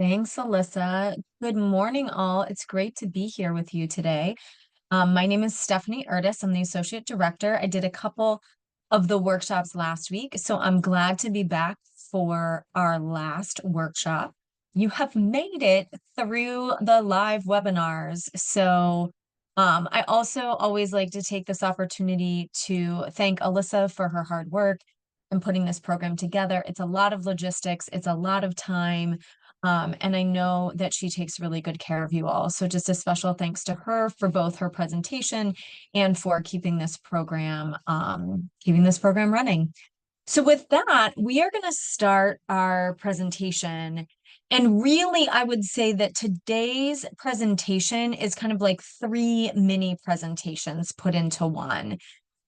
Thanks, Alyssa. Good morning, all. It's great to be here with you today. My name is Stephanie Erdis. I'm the Associate Director. I did a couple of the workshops last week, so I'm glad to be back for our last workshop. You have made it through the live webinars. I also always like to take this opportunity to thank Alyssa for her hard work in putting this program together. It's a lot of logistics, it's a lot of time. And I know that she takes really good care of you all. So just a special thanks to her for both her presentation and for keeping this program running. So with that, we are going to start our presentation. And really, I would say that today's presentation is kind of like three mini presentations put into one.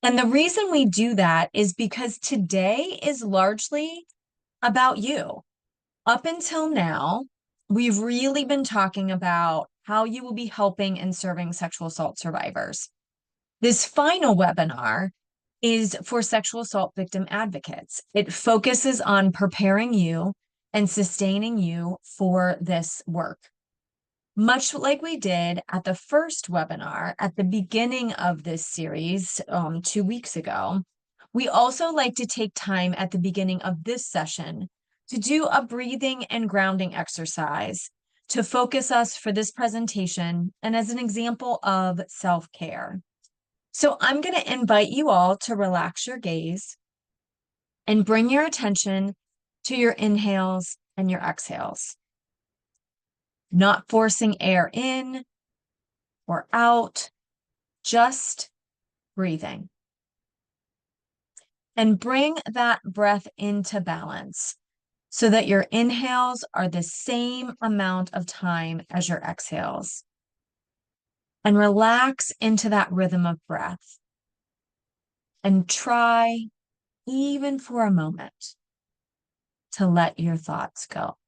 And the reason we do that is because today is largely about you. Up until now, we've really been talking about how you will be helping and serving sexual assault survivors. This final webinar is for sexual assault victim advocates. It focuses on preparing you and sustaining you for this work. Much like we did at the first webinar at the beginning of this series 2 weeks ago, we also like to take time at the beginning of this session to do a breathing and grounding exercise to focus us for this presentation and as an example of self-care. So I'm going to invite you all to relax your gaze and bring your attention to your inhales and your exhales. Not forcing air in or out, just breathing. And bring that breath into balance so that your inhales are the same amount of time as your exhales. And relax into that rhythm of breath. And try, even for a moment, to let your thoughts go.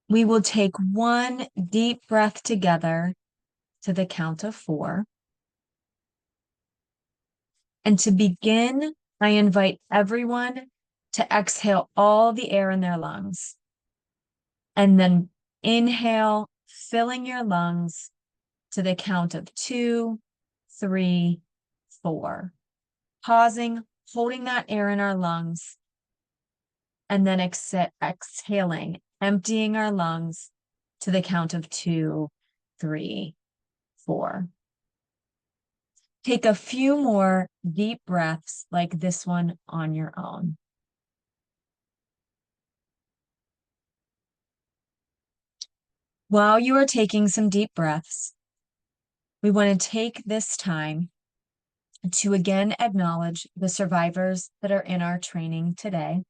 We will take one deep breath together to the count of 4. And to begin, I invite everyone to exhale all the air in their lungs. And then inhale, filling your lungs to the count of 2, 3, 4. Pausing, holding that air in our lungs, and then exhaling, emptying our lungs to the count of 2, 3, 4. Take a few more deep breaths like this one on your own. While you are taking some deep breaths, we want to take this time to again acknowledge the survivors that are in our training today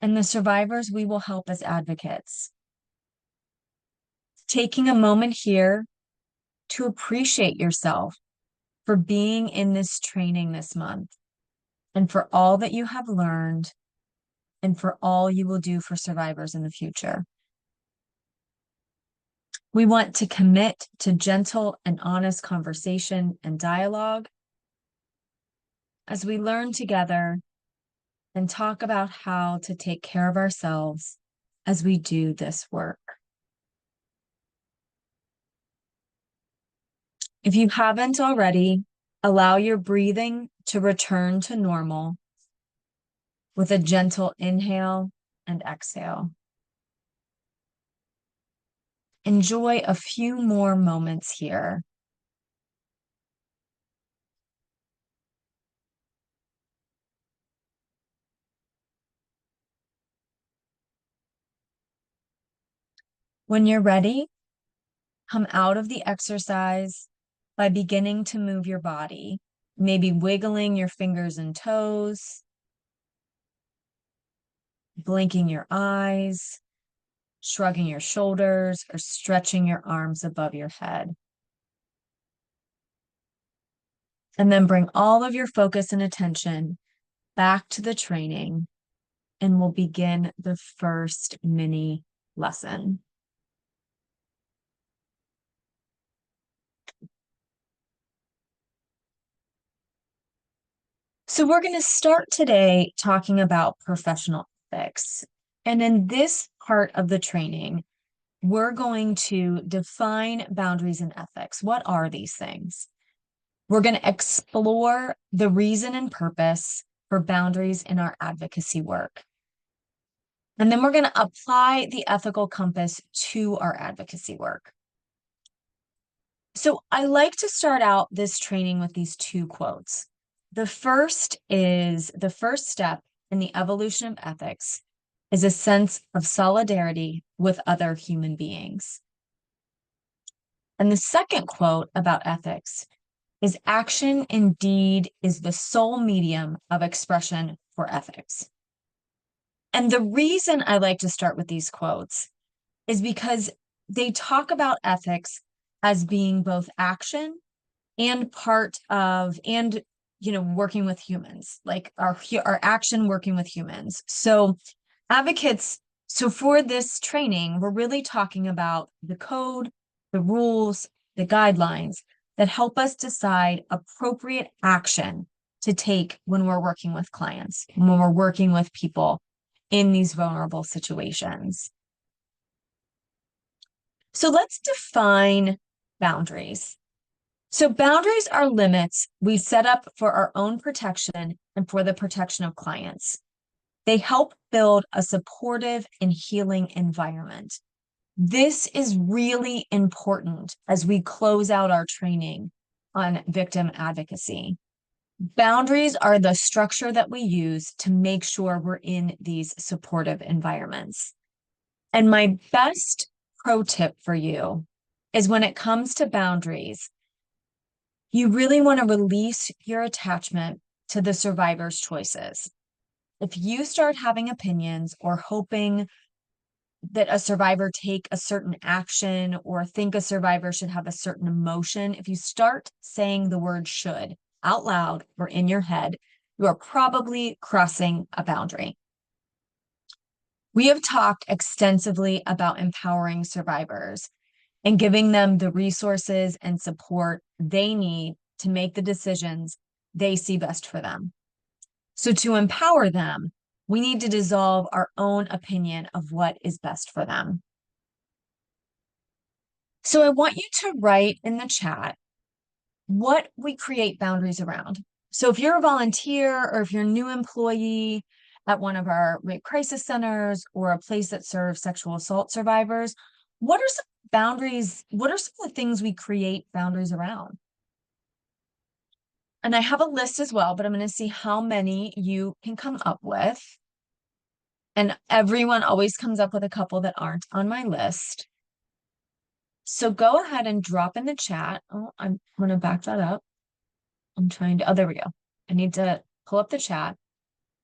and the survivors we will help as advocates. Taking a moment here to appreciate yourself for being in this training this month and for all that you have learned and for all you will do for survivors in the future. We want to commit to gentle and honest conversation and dialogue as we learn together and talk about how to take care of ourselves as we do this work. If you haven't already, allow your breathing to return to normal with a gentle inhale and exhale. Enjoy a few more moments here. When you're ready, come out of the exercise by beginning to move your body, maybe wiggling your fingers and toes, blinking your eyes, shrugging your shoulders, or stretching your arms above your head. And then bring all of your focus and attention back to the training, and we'll begin the first mini lesson. So we're going to start today talking about professional ethics. And in this part of the training, we're going to define boundaries and ethics. What are these things? We're going to explore the reason and purpose for boundaries in our advocacy work. And then we're going to apply the ethical compass to our advocacy work. So I like to start out this training with these two quotes. The first is the first step in the evolution of ethics is a sense of solidarity with other human beings. And the second quote about ethics is action indeed is the sole medium of expression for ethics. And the reason I like to start with these quotes is because they talk about ethics as being both action and part of, and working with humans, like our action working with humans. So advocates, so for this training, we're really talking about the code, the rules, the guidelines that help us decide appropriate action to take when we're working with clients, when we're working with people in these vulnerable situations. So let's define boundaries. So boundaries are limits we set up for our own protection and for the protection of clients. They help build a supportive and healing environment. This is really important as we close out our training on victim advocacy. Boundaries are the structure that we use to make sure we're in these supportive environments. And my best pro tip for you is when it comes to boundaries, you really want to release your attachment to the survivor's choices. If you start having opinions or hoping that a survivor take a certain action or think a survivor should have a certain emotion, if you start saying the word should out loud or in your head, you are probably crossing a boundary. We have talked extensively about empowering survivors and giving them the resources and support they need to make the decisions they see best for them. So to empower them, we need to dissolve our own opinion of what is best for them. So I want you to write in the chat what we create boundaries around. So if you're a volunteer or if you're a new employee at one of our rape crisis centers or a place that serves sexual assault survivors, what are some boundaries? What are some of the things we create boundaries around? And I have a list as well, but I'm going to see how many you can come up with. And everyone always comes up with a couple that aren't on my list. So go ahead and drop in the chat. Oh, I'm going to back that up. Oh, there we go. I need to pull up the chat.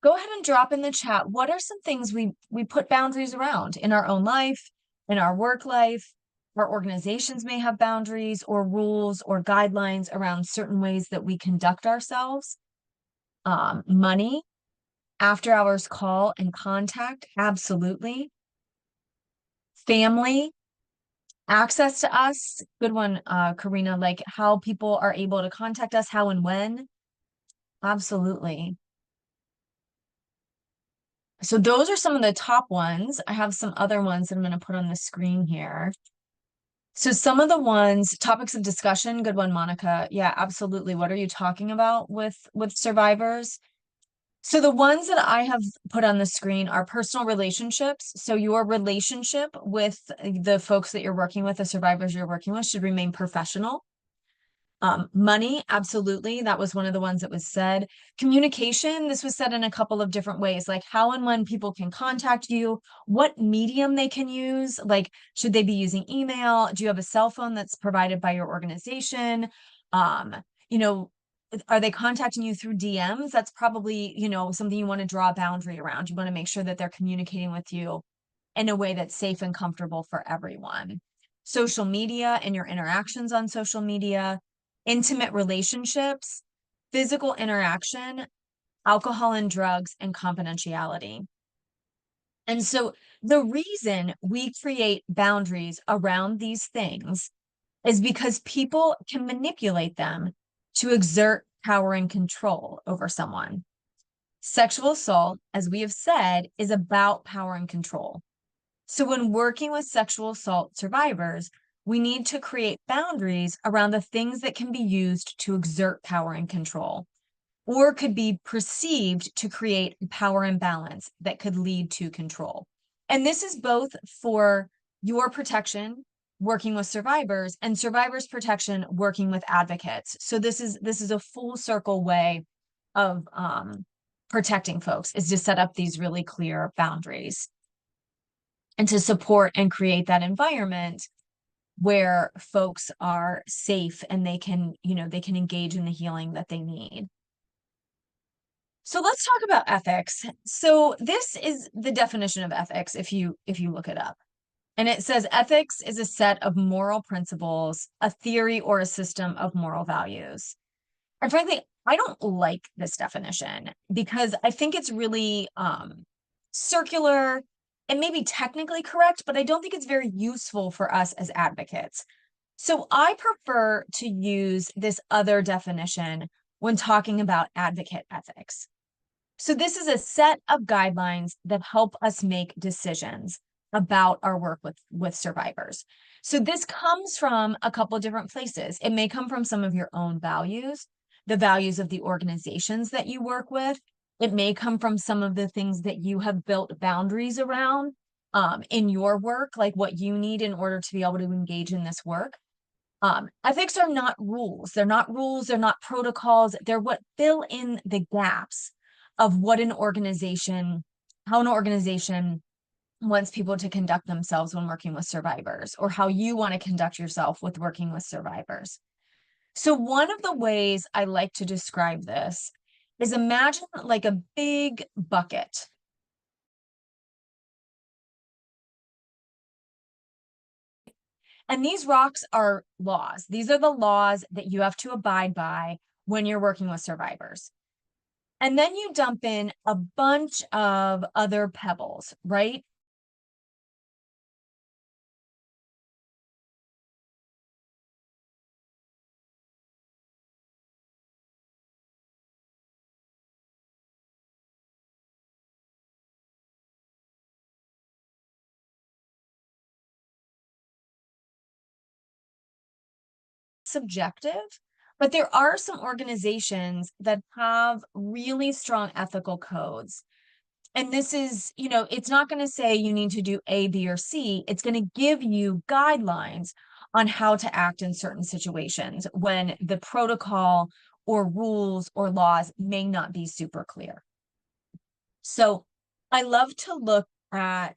Go ahead and drop in the chat. What are some things we put boundaries around in our own life, in our work life? Our organizations may have boundaries or rules or guidelines around certain ways that we conduct ourselves. Money, after hours call and contact, absolutely. Family, access to us, good one, Karina, like how people are able to contact us, how and when. Absolutely. So those are some of the top ones. I have some other ones that I'm going to put on the screen here. So some of the ones, topics of discussion, good one, Monica. Yeah, absolutely. What are you talking about with survivors? So the ones that I have put on the screen are personal relationships. So your relationship with the folks that you're working with, the survivors you're working with, should remain professional. Money, absolutely. That was one of the ones that was said. Communication, this was said in a couple of different ways, like how and when people can contact you, what medium they can use, like should they be using email? Do you have a cell phone that's provided by your organization? You know, are they contacting you through DMs? That's probably, something you want to draw a boundary around. You want to make sure that they're communicating with you in a way that's safe and comfortable for everyone. Social media and your interactions on social media, intimate relationships, physical interaction, alcohol and drugs, and confidentiality. And so the reason we create boundaries around these things is because people can manipulate them to exert power and control over someone. Sexual assault, as we have said, is about power and control. So when working with sexual assault survivors, we need to create boundaries around the things that can be used to exert power and control, or could be perceived to create power imbalance that could lead to control. And this is both for your protection, working with survivors, and survivors' protection, working with advocates. So this is a full circle way of protecting folks, is to set up these really clear boundaries and to support and create that environment where folks are safe and they can, they can engage in the healing that they need. So let's talk about ethics. So this is the definition of ethics if you look it up. And it says ethics is a set of moral principles, a theory or a system of moral values. And frankly, I don't like this definition because I think it's really circular. It may be technically correct, but I don't think it's very useful for us as advocates. So I prefer to use this other definition when talking about advocate ethics. So this is a set of guidelines that help us make decisions about our work with survivors. So this comes from a couple different places. It may come from some of your own values, the values of the organizations that you work with. It may come from some of the things that you have built boundaries around in your work, like what you need in order to be able to engage in this work. Ethics are not rules. They're not rules. They're not protocols. They're what fill in the gaps of what how an organization wants people to conduct themselves when working with survivors, or how you want to conduct yourself with working with survivors. So one of the ways I like to describe this is, imagine like a big bucket. And these rocks are laws. These are the laws that you have to abide by when you're working with survivors. And then you dump in a bunch of other pebbles, right? Subjective, but there are some organizations that have really strong ethical codes. And this is, it's not going to say you need to do A, B, or C. It's going to give you guidelines on how to act in certain situations when the protocol or rules or laws may not be super clear. So I love to look at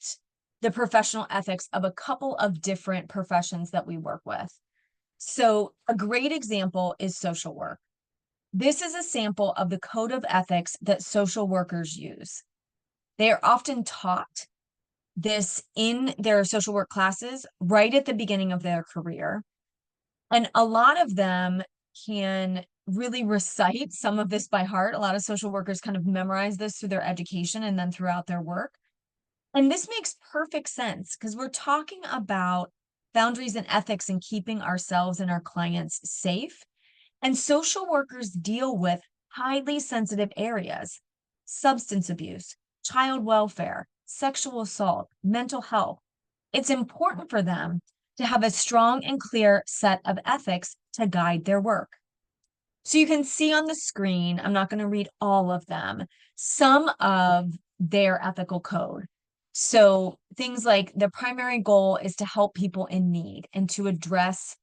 the professional ethics of a couple of different professions that we work with. So a great example is social work. This is a sample of the code of ethics that social workers use. They are often taught this in their social work classes right at the beginning of their career. And a lot of them can really recite some of this by heart. A lot of social workers kind of memorize this through their education and then throughout their work. And this makes perfect sense because we're talking about boundaries and ethics and keeping ourselves and our clients safe. And social workers deal with highly sensitive areas: substance abuse, child welfare, sexual assault, mental health. It's important for them to have a strong and clear set of ethics to guide their work. So you can see on the screen, I'm not going to read all of them, some of their ethical code. So things like the primary goal is to help people in need and to address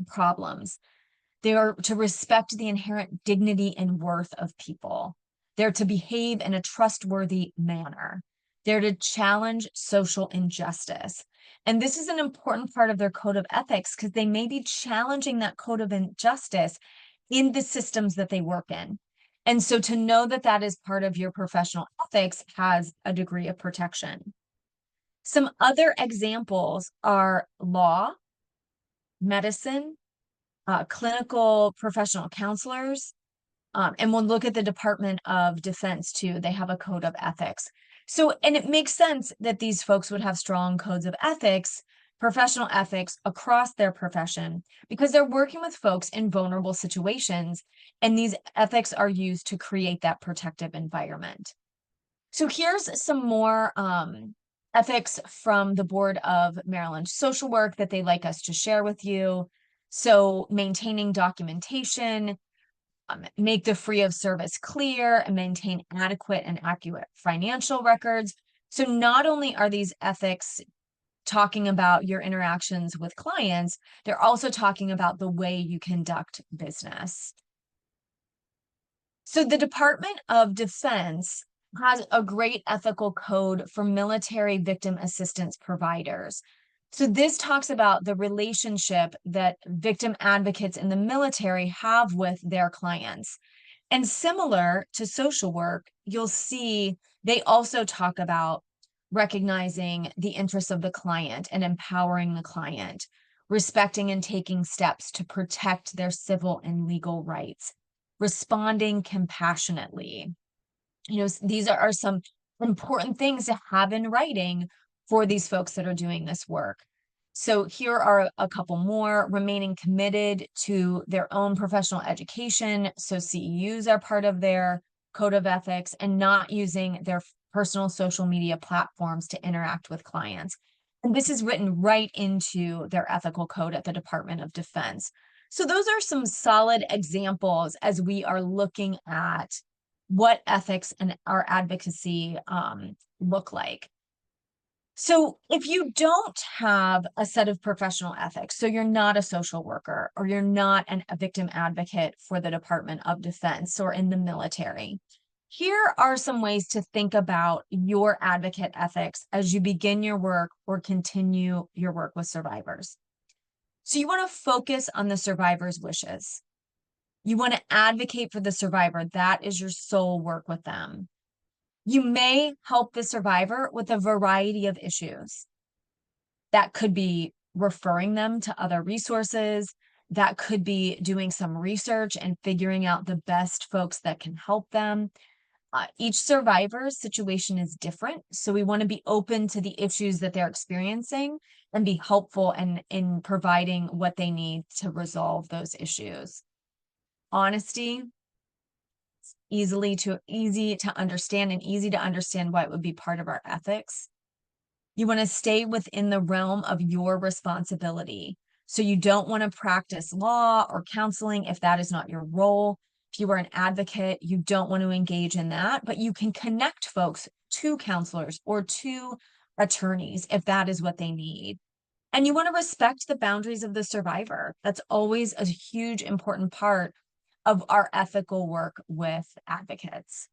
problems. They are to respect the inherent dignity and worth of people. They're to behave in a trustworthy manner. They're to challenge social injustice. And this is an important part of their code of ethics because they may be challenging that code of injustice in the systems that they work in. And so to know that that is part of your professional ethics has a degree of protection. Some other examples are law, medicine, clinical professional counselors, and we'll look at the Department of Defense too. They have a code of ethics. So, and it makes sense that these folks would have strong codes of ethics professional ethics across their profession because they're working with folks in vulnerable situations, and these ethics are used to create that protective environment. So here's some more ethics from the Board of Maryland Social Work that they'd like us to share with you. So maintaining documentation, make the free of service clear, and maintain adequate and accurate financial records. So not only are these ethics talking about your interactions with clients, they're also talking about the way you conduct business. So the Department of Defense has a great ethical code for military victim assistance providers. So this talks about the relationship that victim advocates in the military have with their clients. And similar to social work, you'll see they also talk about recognizing the interests of the client and empowering the client, respecting and taking steps to protect their civil and legal rights, responding compassionately. These are some important things to have in writing for these folks that are doing this work. So here are a couple more: remaining committed to their own professional education. So CEUs are part of their code of ethics, and not using their personal social media platforms to interact with clients. And this is written right into their ethical code at the Department of Defense. So those are some solid examples as we are looking at what ethics and our advocacy look like. So if you don't have a set of professional ethics, so you're not a social worker or you're not a victim advocate for the Department of Defense or in the military, here are some ways to think about your advocate ethics as you begin your work or continue your work with survivors. So you want to focus on the survivor's wishes. You want to advocate for the survivor. That is your sole work with them. You may help the survivor with a variety of issues. That could be referring them to other resources. That could be doing some research and figuring out the best folks that can help them. Each survivor's situation is different, so we want to be open to the issues that they're experiencing and be helpful in providing what they need to resolve those issues. Honesty, easy to understand and easy to understand why it would be part of our ethics. You want to stay within the realm of your responsibility. So you don't want to practice law or counseling if that is not your role. If you are an advocate, you don't want to engage in that, but you can connect folks to counselors or to attorneys if that is what they need. And you want to respect the boundaries of the survivor. That's always a huge, important part of our ethical work with advocates.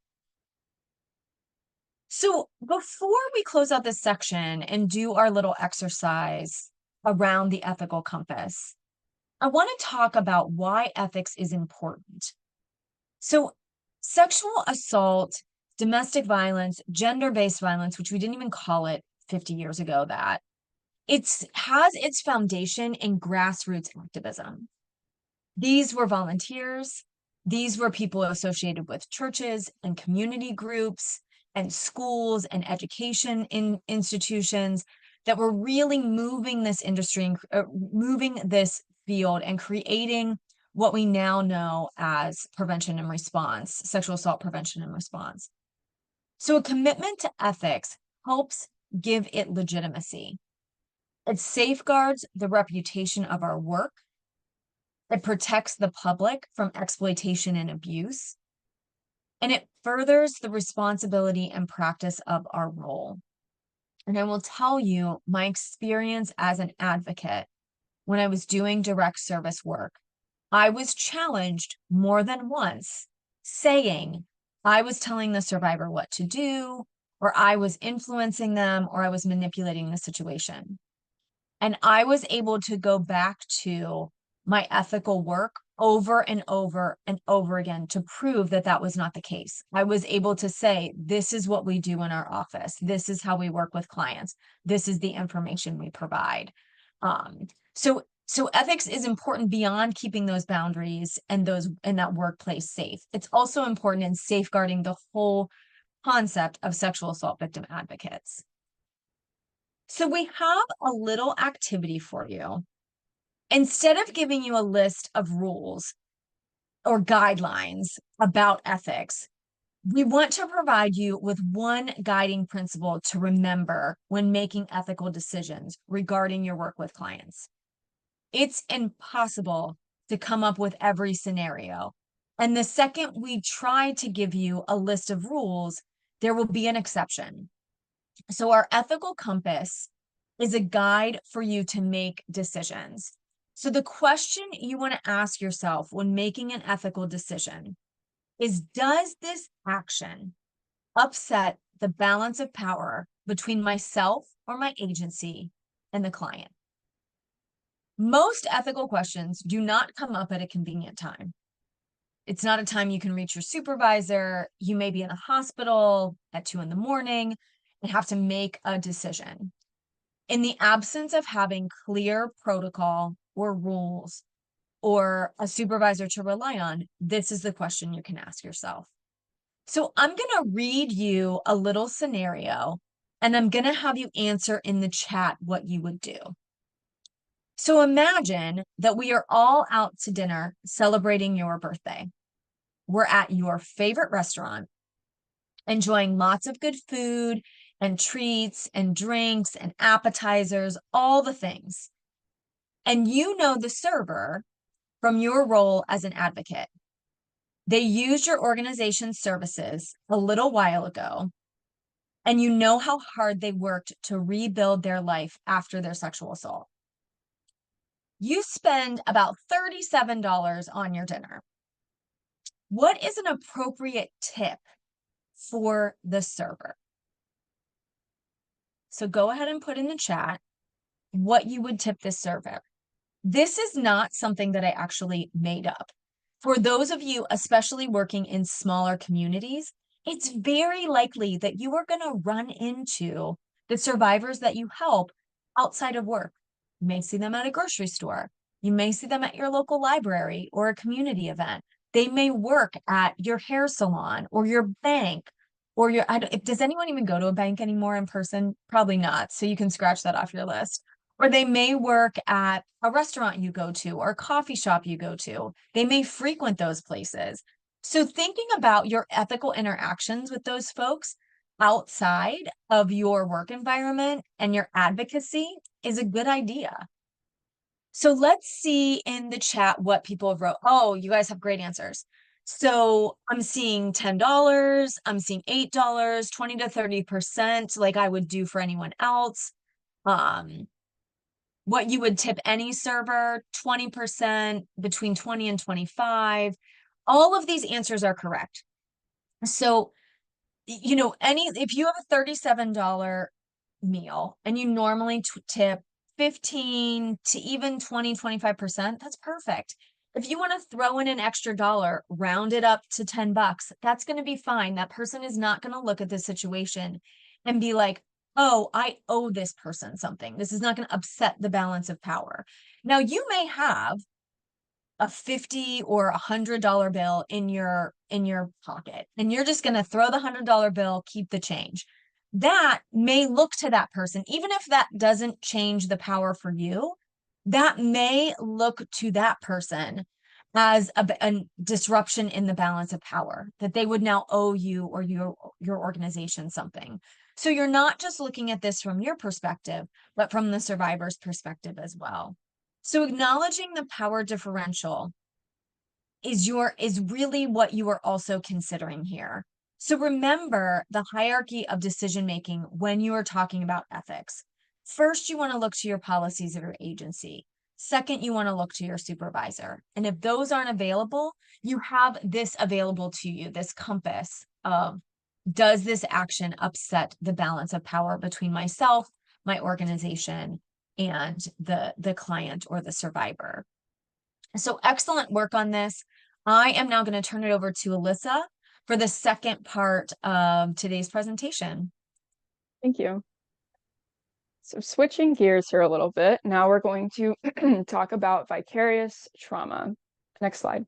So before we close out this section and do our little exercise around the ethical compass, I want to talk about why ethics is important. So sexual assault, domestic violence, gender-based violence, which we didn't even call it 50 years ago, that has its foundation in grassroots activism. These were volunteers. These were people associated with churches and community groups and schools and education institutions that were really moving this industry, moving this field and creating what we now know as prevention and response, sexual assault prevention and response. So a commitment to ethics helps give it legitimacy. It safeguards the reputation of our work. It protects the public from exploitation and abuse. And it furthers the responsibility and practice of our role. And I will tell you my experience as an advocate when I was doing direct service work. I was challenged more than once, saying I was telling the survivor what to do, or I was influencing them, or I was manipulating the situation. And I was able to go back to my ethical work over and over and over again to prove that that was not the case. I was able to say, this is what we do in our office. This is how we work with clients. This is the information we provide. So ethics is important beyond keeping those boundaries and that workplace safe. It's also important in safeguarding the whole concept of sexual assault victim advocates. So we have a little activity for you. Instead of giving you a list of rules or guidelines about ethics, we want to provide you with one guiding principle to remember when making ethical decisions regarding your work with clients. It's impossible to come up with every scenario. And the second we try to give you a list of rules, there will be an exception. So, our ethical compass is a guide for you to make decisions. So, the question you want to ask yourself when making an ethical decision is, does this action upset the balance of power between myself or my agency and the client? Most ethical questions do not come up at a convenient time. It's not a time you can reach your supervisor. You may be in a hospital at 2 a.m. and have to make a decision. In the absence of having clear protocol or rules or a supervisor to rely on, this is the question you can ask yourself. So I'm going to read you a little scenario, and I'm going to have you answer in the chat what you would do. So imagine that we are all out to dinner celebrating your birthday. We're at your favorite restaurant, enjoying lots of good food and treats and drinks and appetizers, all the things. And you know the server from your role as an advocate. They used your organization's services a little while ago, and you know how hard they worked to rebuild their life after their sexual assault. You spend about $37 on your dinner. What is an appropriate tip for the server? So go ahead and put in the chat what you would tip this server. This is not something that I actually made up. For those of you, especially working in smaller communities, it's very likely that you are going to run into the survivors that you help outside of work. You may see them at a grocery store. You may see them at your local library or a community event. They may work at your hair salon or your bank or your, does anyone even go to a bank anymore in person? Probably not. So you can scratch that off your list. Or they may work at a restaurant you go to or a coffee shop you go to. They may frequent those places. So thinking about your ethical interactions with those folks outside of your work environment and your advocacy is a good idea. So let's see in the chat what people have wrote. Oh, you guys have great answers. So I'm seeing $10, I'm seeing $8, 20 to 30%, like I would do for anyone else. What you would tip any server, 20%, between 20 and 25. All of these answers are correct. So, you know, if you have a $37 meal and you normally tip 15 to even 20, 25%, that's perfect. If you want to throw in an extra dollar, round it up to $10, that's going to be fine. That person is not going to look at this situation and be like, oh, I owe this person something. This is not going to upset the balance of power. Now, you may have a $50 or $100 bill in your pocket, and you're just going to throw the $100 bill, keep the change. That may look to that person, even if that doesn't change the power for you, that may look to that person as a disruption in the balance of power, that they would now owe you or your organization something. So you're not just looking at this from your perspective, but from the survivor's perspective as well. So acknowledging the power differential is really what you are also considering here. So remember the hierarchy of decision making when you are talking about ethics. First, you want to look to your policies of your agency. Second, you want to look to your supervisor. And if those aren't available, you have this available to you, this compass of, does this action upset the balance of power between myself, my organization, and the client or the survivor? So excellent work on this. I am now going to turn it over to Alyssa for the second part of today's presentation. Thank you. So switching gears here a little bit, now we're going to talk about vicarious trauma. Next slide.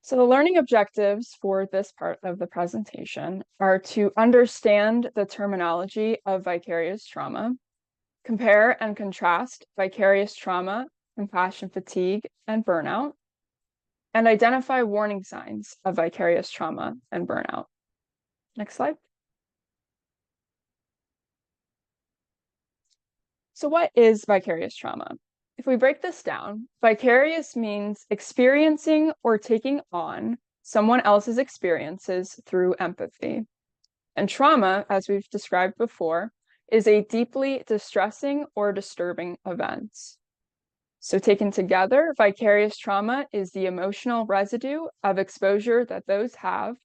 So the learning objectives for this part of the presentation are to understand the terminology of vicarious trauma, compare and contrast vicarious trauma, compassion fatigue, and burnout, and identify warning signs of vicarious trauma and burnout. Next slide. So what is vicarious trauma? If we break this down, vicarious means experiencing or taking on someone else's experiences through empathy. And trauma, as we've described before, is a deeply distressing or disturbing event. So taken together, vicarious trauma is the emotional residue of exposure that those have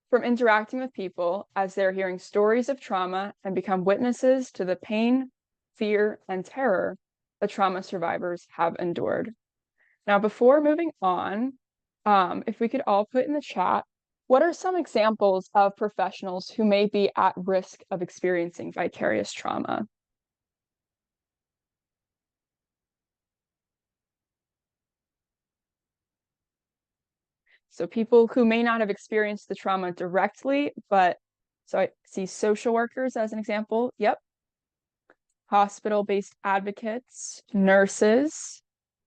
from interacting with people as they're hearing stories of trauma and become witnesses to the pain, fear, and terror the trauma survivors have endured. Now, before moving on, if we could all put in the chat, what are some examples of professionals who may be at risk of experiencing vicarious trauma? So people who may not have experienced the trauma directly, but so I see social workers as an example. Yep. Hospital-based advocates, nurses,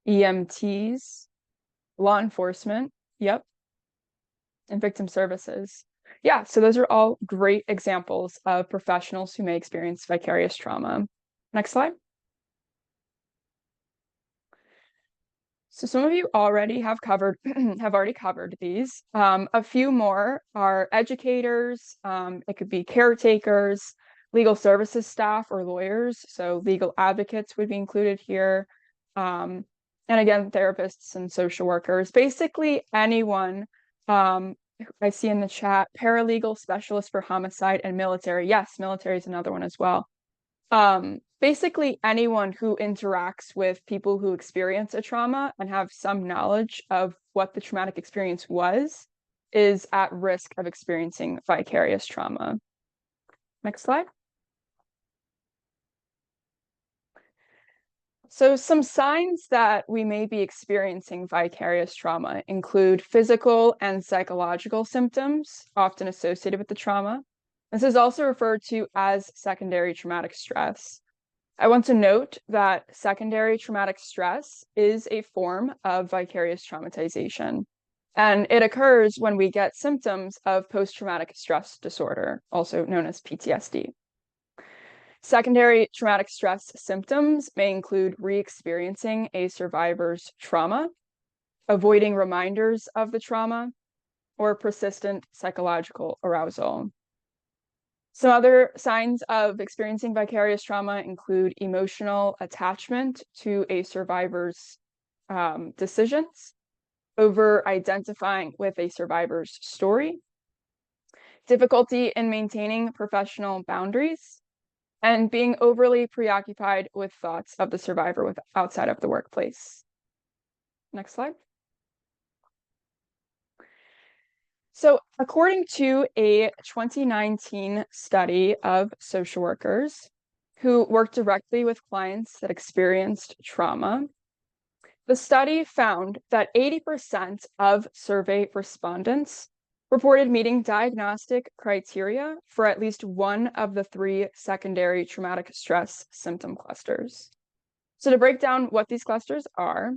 EMTs, law enforcement. Yep. And victim services. Yeah, so those are all great examples of professionals who may experience vicarious trauma. Next slide. So some of you already have already covered these. A few more are educators, it could be caretakers, legal services staff or lawyers. So legal advocates would be included here. And again, therapists and social workers, basically anyone, I see in the chat, paralegal specialist for homicide and military. Yes, military is another one as well. Basically anyone who interacts with people who experience a trauma and have some knowledge of what the traumatic experience was is at risk of experiencing vicarious trauma. Next slide. So some signs that we may be experiencing vicarious trauma include physical and psychological symptoms, often associated with the trauma. This is also referred to as secondary traumatic stress. I want to note that secondary traumatic stress is a form of vicarious traumatization, and it occurs when we get symptoms of post-traumatic stress disorder, also known as PTSD. Secondary traumatic stress symptoms may include re-experiencing a survivor's trauma, avoiding reminders of the trauma, or persistent psychological arousal. Some other signs of experiencing vicarious trauma include emotional attachment to a survivor's decisions, over identifying with a survivor's story, difficulty in maintaining professional boundaries, and being overly preoccupied with thoughts of the survivor outside of the workplace. Next slide. So according to a 2019 study of social workers who worked directly with clients that experienced trauma, the study found that 80% of survey respondents reported meeting diagnostic criteria for at least one of the 3 secondary traumatic stress symptom clusters. So to break down what these clusters are,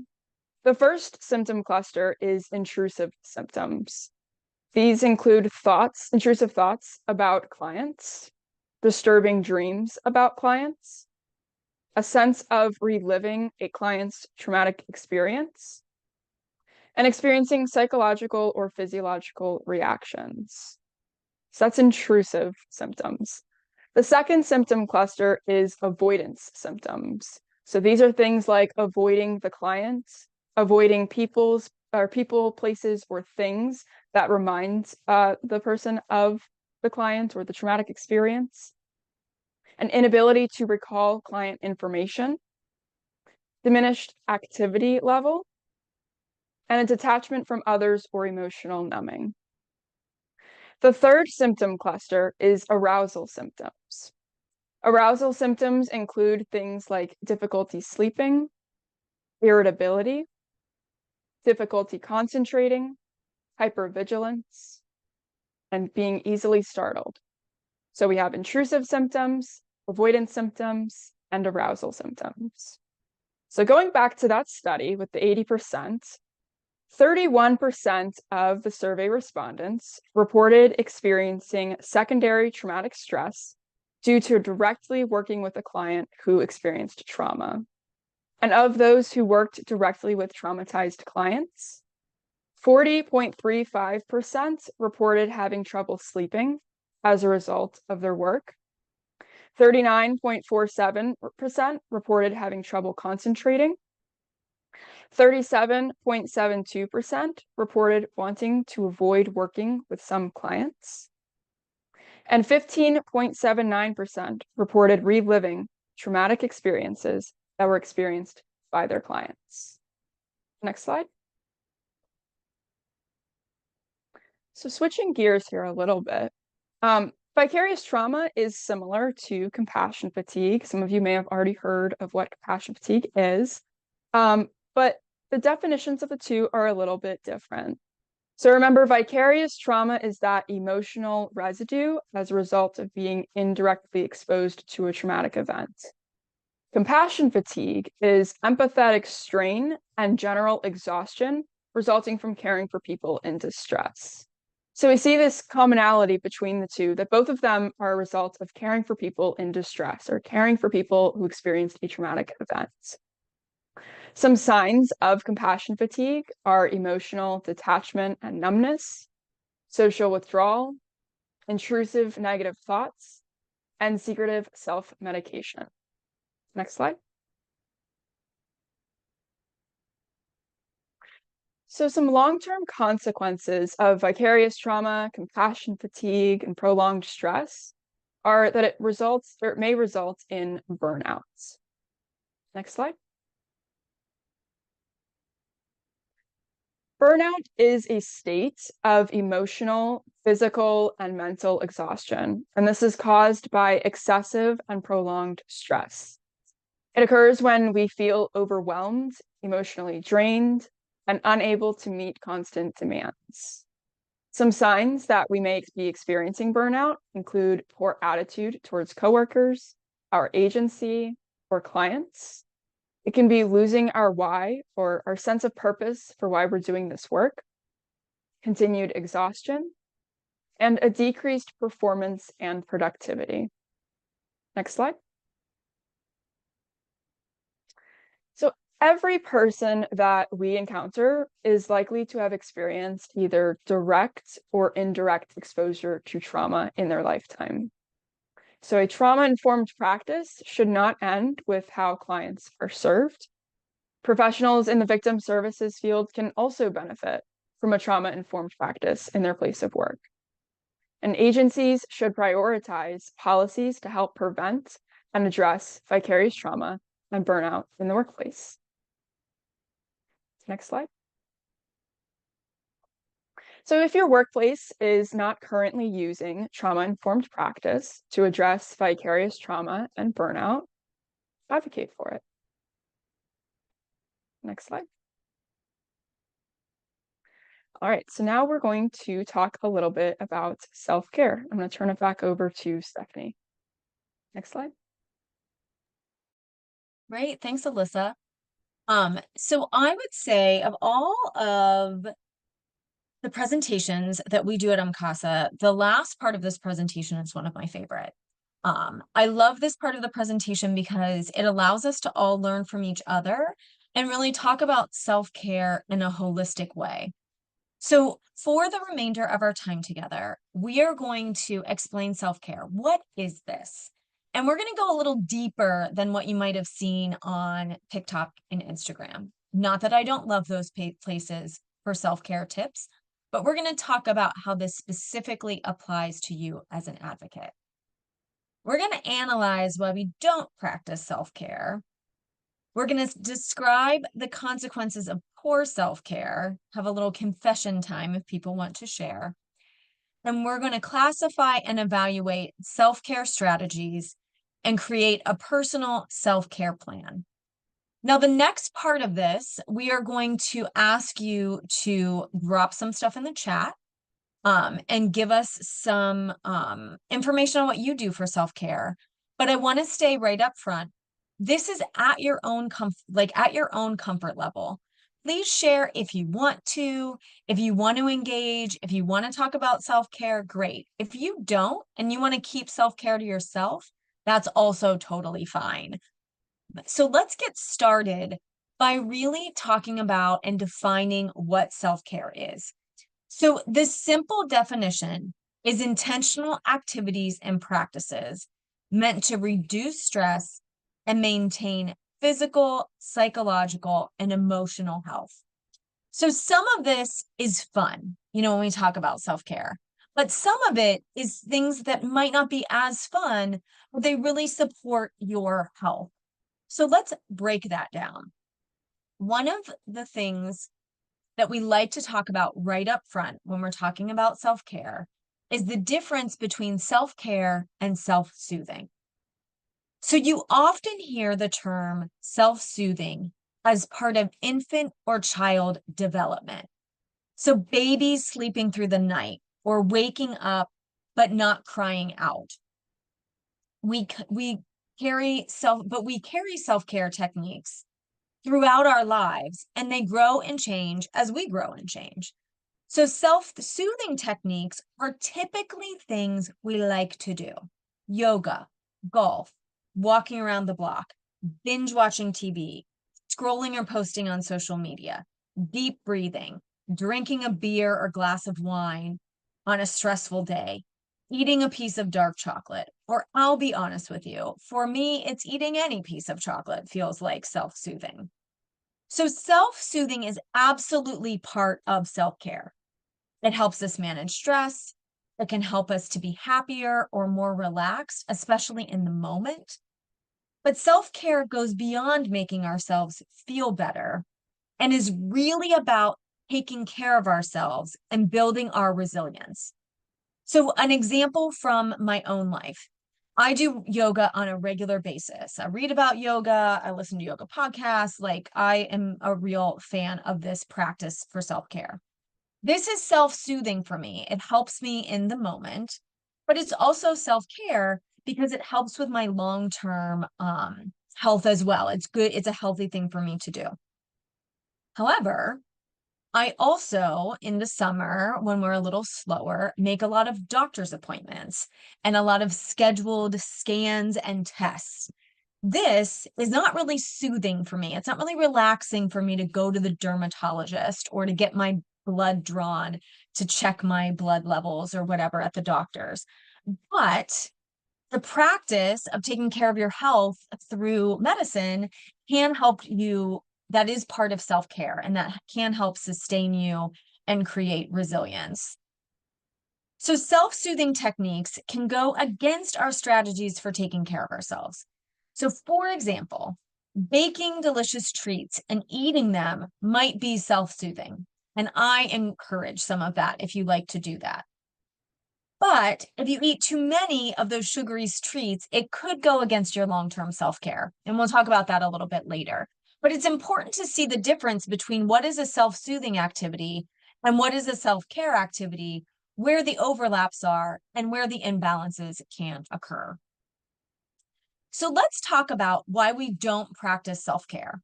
the first symptom cluster is intrusive symptoms. These include intrusive thoughts about clients, disturbing dreams about clients, a sense of reliving a client's traumatic experience, and experiencing psychological or physiological reactions. So that's intrusive symptoms. The second symptom cluster is avoidance symptoms. So these are things like avoiding the client, avoiding people, places, or things that reminds the person of the client or the traumatic experience, an inability to recall client information, diminished activity level, and a detachment from others or emotional numbing. The third symptom cluster is arousal symptoms. Arousal symptoms include things like difficulty sleeping, irritability, difficulty concentrating, hypervigilance, and being easily startled. So we have intrusive symptoms, avoidance symptoms, and arousal symptoms. So going back to that study with the 80%, 31% of the survey respondents reported experiencing secondary traumatic stress due to directly working with a client who experienced trauma. And of those who worked directly with traumatized clients, 40.35% reported having trouble sleeping as a result of their work. 39.47% reported having trouble concentrating. 37.72% reported wanting to avoid working with some clients. And 15.79% reported reliving traumatic experiences that were experienced by their clients. Next slide. So switching gears here a little bit, vicarious trauma is similar to compassion fatigue. Some of you may have already heard of what compassion fatigue is, but the definitions of the two are a little bit different. So remember, vicarious trauma is that emotional residue as a result of being indirectly exposed to a traumatic event. Compassion fatigue is empathetic strain and general exhaustion resulting from caring for people in distress. So we see this commonality between the two, that both of them are a result of caring for people in distress or caring for people who experienced a traumatic event. Some signs of compassion fatigue are emotional detachment and numbness, social withdrawal, intrusive negative thoughts, and secretive self-medication. Next slide. So some long-term consequences of vicarious trauma, compassion fatigue, and prolonged stress are that it may result in burnouts. Next slide. Burnout is a state of emotional, physical, and mental exhaustion, and this is caused by excessive and prolonged stress. It occurs when we feel overwhelmed, emotionally drained, and unable to meet constant demands. Some signs that we may be experiencing burnout include poor attitude towards coworkers, our agency, or clients. It can be losing our why or our sense of purpose for why we're doing this work, continued exhaustion, and a decreased performance and productivity. Next slide. So every person that we encounter is likely to have experienced either direct or indirect exposure to trauma in their lifetime. So a trauma-informed practice should not end with how clients are served. Professionals in the victim services field can also benefit from a trauma-informed practice in their place of work. And agencies should prioritize policies to help prevent and address vicarious trauma and burnout in the workplace. Next slide. So if your workplace is not currently using trauma-informed practice to address vicarious trauma and burnout, advocate for it. Next slide. All right, so now we're going to talk a little bit about self-care. I'm going to turn it back over to Stephanie. Next slide. Great, thanks, Alyssa. So I would say of all of the presentations that we do at MCASA, the last part of this presentation is one of my favorite. I love this part of the presentation because it allows us to all learn from each other and really talk about self-care in a holistic way. So for the remainder of our time together, we are going to explain self-care. What is this? And we're going to go a little deeper than what you might have seen on TikTok and Instagram. Not that I don't love those places for self-care tips, but we're going to talk about how this specifically applies to you as an advocate. We're going to analyze why we don't practice self-care. We're going to describe the consequences of poor self-care, have a little confession time if people want to share. And we're going to classify and evaluate self-care strategies and create a personal self-care plan. Now, the next part of this, we are going to ask you to drop some stuff in the chat, and give us some information on what you do for self-care. But I want to stay right up front. This is at your own at your own comfort level. Please share if you want to, if you want to engage, if you want to talk about self-care, great. If you don't and you want to keep self-care to yourself, that's also totally fine. So let's get started by really talking about and defining what self-care is. So the simple definition is intentional activities and practices meant to reduce stress and maintain physical, psychological, and emotional health. So some of this is fun, when we talk about self-care, but some of it is things that might not be as fun, but they really support your health. So let's break that down. One of the things that we like to talk about right up front when we're talking about self-care is the difference between self-care and self-soothing. So you often hear the term self-soothing as part of infant or child development. So babies sleeping through the night or waking up but not crying out. We carry self-care techniques throughout our lives, and they grow and change as we grow and change. So self-soothing techniques are typically things we like to do. Yoga, golf, walking around the block, binge watching TV, scrolling or posting on social media, deep breathing, drinking a beer or glass of wine on a stressful day, eating a piece of dark chocolate, or I'll be honest with you, for me, it's eating any piece of chocolate feels like self-soothing. So self-soothing is absolutely part of self-care. It helps us manage stress. It can help us to be happier or more relaxed, especially in the moment. But self-care goes beyond making ourselves feel better and is really about taking care of ourselves and building our resilience. So an example from my own life. I do yoga on a regular basis. I read about yoga. I listen to yoga podcasts. Like, I am a real fan of this practice for self-care. This is self-soothing for me. It helps me in the moment, but it's also self-care because it helps with my long-term health as well. It's good. It's a healthy thing for me to do. However, I also, in the summer, when we're a little slower, make a lot of doctor's appointments and a lot of scheduled scans and tests. This is not really soothing for me. It's not really relaxing for me to go to the dermatologist or to get my blood drawn to check my blood levels or whatever at the doctor's. But the practice of taking care of your health through medicine can help you. That is part of self-care, and that can help sustain you and create resilience. So self-soothing techniques can go against our strategies for taking care of ourselves. So for example, baking delicious treats and eating them might be self-soothing. And I encourage some of that if you like to do that. But if you eat too many of those sugary treats, it could go against your long-term self-care. And we'll talk about that a little bit later. But it's important to see the difference between what is a self-soothing activity and what is a self-care activity, where the overlaps are and where the imbalances can occur. So let's talk about why we don't practice self-care.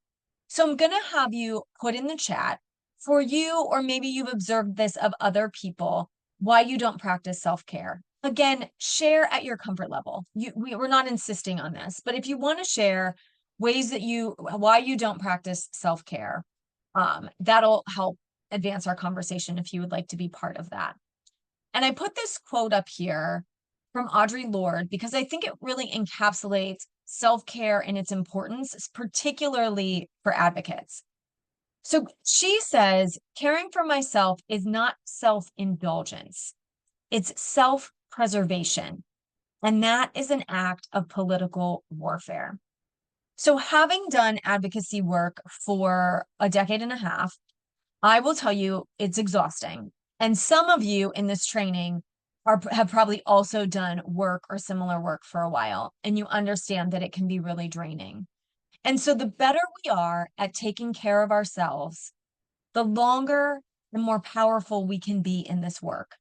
So I'm going to have you put in the chat for you, or maybe you've observed this of other people, why you don't practice self-care. Again, share at your comfort level. We're not insisting on this, but if you want to share ways that why you don't practice self-care, that'll help advance our conversation if you would like to be part of that. And I put this quote up here from Audre Lorde because I think it really encapsulates self-care and its importance, particularly for advocates. So she says, caring for myself is not self-indulgence, it's self-preservation. And that is an act of political warfare. So having done advocacy work for a decade and a half, I will tell you it's exhausting. And some of you in this training have probably also done work or similar work for a while, and you understand that it can be really draining. And so the better we are at taking care of ourselves, the longer and more powerful we can be in this work.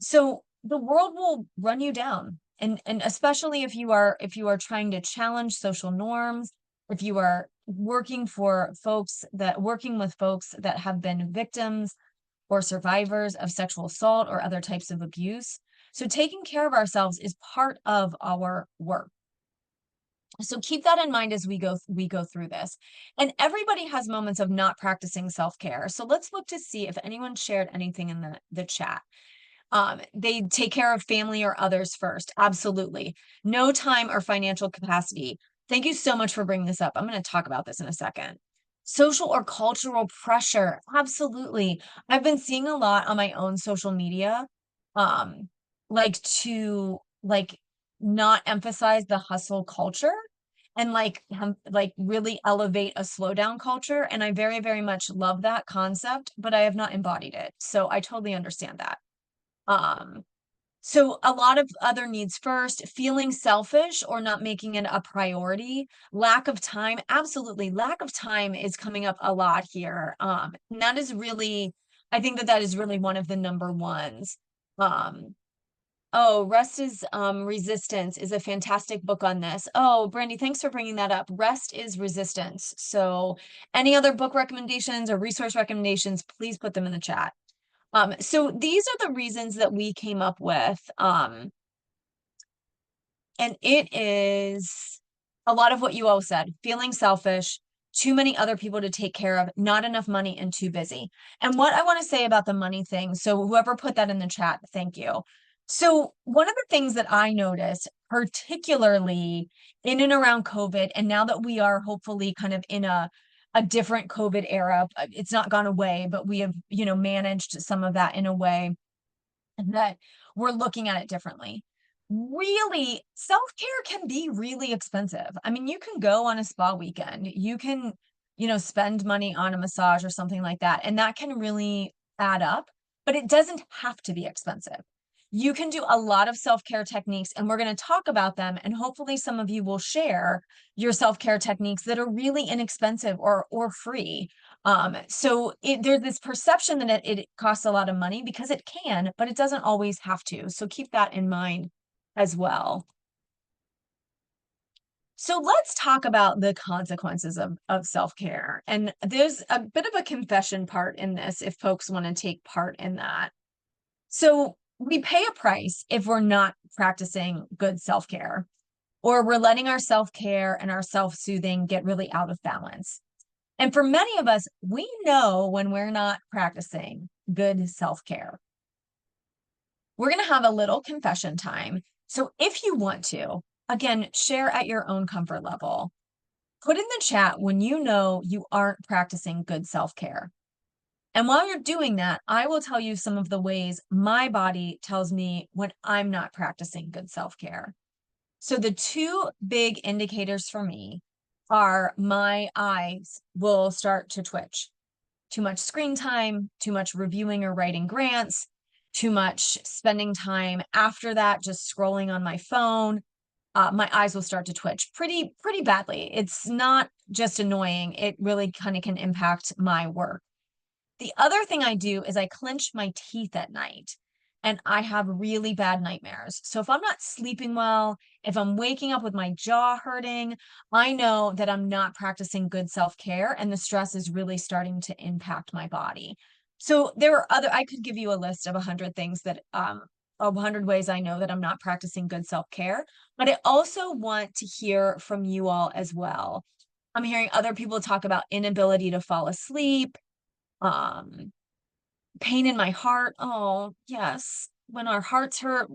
So the world will run you down. And especially if you are trying to challenge social norms, if you are working with folks that have been victims or survivors of sexual assault or other types of abuse. So taking care of ourselves is part of our work. So keep that in mind as we go through this. And everybody has moments of not practicing self-care. So let's look to see if anyone shared anything in the chat. They take care of family or others first. Absolutely. No time or financial capacity. Thank you so much for bringing this up. I'm going to talk about this in a second. Social or cultural pressure. Absolutely. I've been seeing a lot on my own social media, um, to not emphasize the hustle culture and like really elevate a slowdown culture. And I very, very much love that concept, but I have not embodied it. So I totally understand that. Um, so a lot of other needs first, feeling selfish or not making it a priority, lack of time. Absolutely. Lack of time is coming up a lot here. And that is really, I think that that is really one of the number ones. Um, oh, Rest is Resistance is a fantastic book on this. Oh, Brandy, thanks for bringing that up. Rest is Resistance. So any other book recommendations or resource recommendations, please put them in the chat. So these are the reasons that we came up with. And it is a lot of what you all said, feeling selfish, too many other people to take care of, not enough money, and too busy. And what I want to say about the money thing, so whoever put that in the chat, thank you. So one of the things that I noticed, particularly in and around COVID, and now that we are hopefully kind of in a different COVID era, it's not gone away, but we have, managed some of that in a way that we're looking at it differently. Really, self-care can be really expensive. I mean, you can go on a spa weekend, you can, spend money on a massage or something like that, and that can really add up, but it doesn't have to be expensive. You can do a lot of self-care techniques, and we're going to talk about them, and hopefully some of you will share your self-care techniques that are really inexpensive or free. There's this perception that it costs a lot of money because it can, but it doesn't always have to. So keep that in mind as well. So let's talk about the consequences of self-care. And there's a bit of a confession part in this if folks want to take part in that. So we pay a price if we're not practicing good self-care, or we're letting our self-care and our self-soothing get really out of balance. And for many of us, we know when we're not practicing good self-care. We're going to have a little confession time. So if you want to, again, share at your own comfort level. Put in the chat when you know you aren't practicing good self-care. And while you're doing that, I will tell you some of the ways my body tells me when I'm not practicing good self-care. So the two big indicators for me are my eyes will start to twitch. Too much screen time, too much reviewing or writing grants, too much spending time after that just scrolling on my phone. My eyes will start to twitch pretty badly. It's not just annoying. It really kind of can impact my work. The other thing I do is I clench my teeth at night and I have really bad nightmares. So if I'm not sleeping well, if I'm waking up with my jaw hurting, I know that I'm not practicing good self-care and the stress is really starting to impact my body. So I could give you a list of 100 things of 100 ways I know that I'm not practicing good self-care, but I also want to hear from you all as well. I'm hearing other people talk about inability to fall asleep, um, pain in my heart. Oh, yes. When our hearts hurt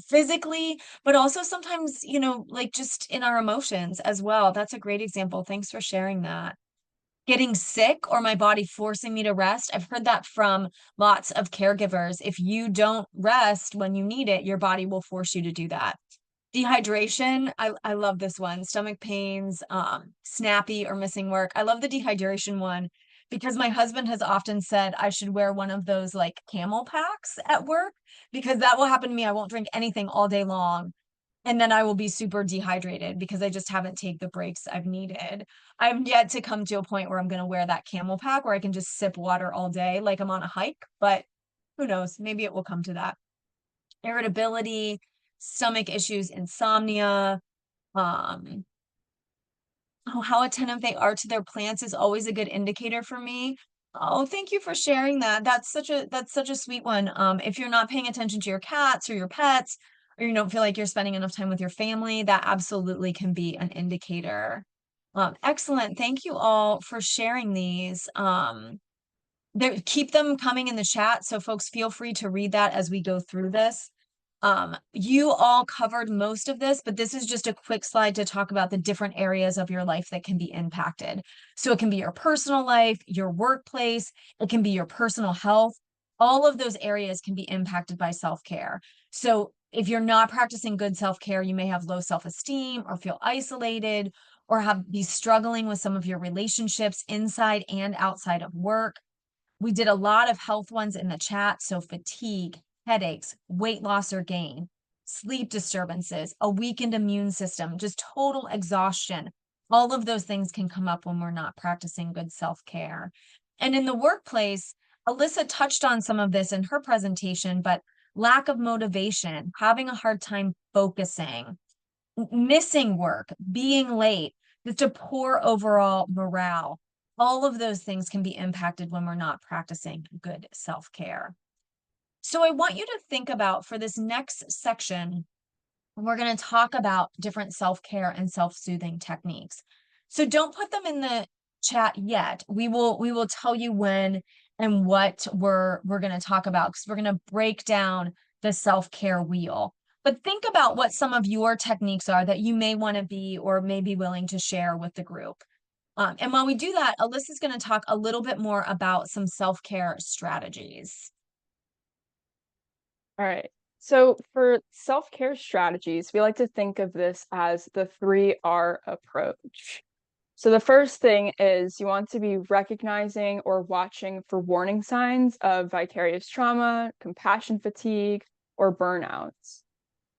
physically, but also sometimes, like just in our emotions as well. That's a great example. Thanks for sharing that. Getting sick or my body forcing me to rest. I've heard that from lots of caregivers. If you don't rest when you need it, your body will force you to do that. Dehydration, I love this one. Stomach pains, snappy or missing work. I love the dehydration one because my husband has often said I should wear one of those like camel packs at work because that will happen to me. I won't drink anything all day long. And then I will be super dehydrated because I just haven't taken the breaks I've needed. I've yet to come to a point where I'm going to wear that camel pack where I can just sip water all day like I'm on a hike, but who knows? Maybe it will come to that. Irritability, stomach issues, insomnia, um, oh, how attentive they are to their plants is always a good indicator for me. Oh, thank you for sharing that. That's such a sweet one. If you're not paying attention to your cats or your pets, or you don't feel like you're spending enough time with your family, that absolutely can be an indicator. Excellent. Thank you all for sharing these. Keep them coming in the chat, so folks feel free to read that as we go through this. You all covered most of this, but this is just a quick slide to talk about the different areas of your life that can be impacted. So it can be your personal life, your workplace, it can be your personal health. All of those areas can be impacted by self-care. So if you're not practicing good self-care, you may have low self-esteem or feel isolated or be struggling with some of your relationships inside and outside of work. We did a lot of health ones in the chat. So fatigue, headaches, weight loss or gain, sleep disturbances, a weakened immune system, just total exhaustion. All of those things can come up when we're not practicing good self-care. And in the workplace, Alyssa touched on some of this in her presentation, but lack of motivation, having a hard time focusing, missing work, being late, just a poor overall morale. All of those things can be impacted when we're not practicing good self-care. So I want you to think about, for this next section, we're going to talk about different self-care and self-soothing techniques. So don't put them in the chat yet. We will tell you when and what we're going to talk about, because we're going to break down the self-care wheel. But think about what some of your techniques are that you may want to be or may be willing to share with the group. And while we do that, Alyssa's going to talk a little bit more about some self-care strategies. All right. So for self-care strategies, we like to think of this as the 3R approach. So the first thing is you want to be recognizing or watching for warning signs of vicarious trauma, compassion fatigue, or burnouts.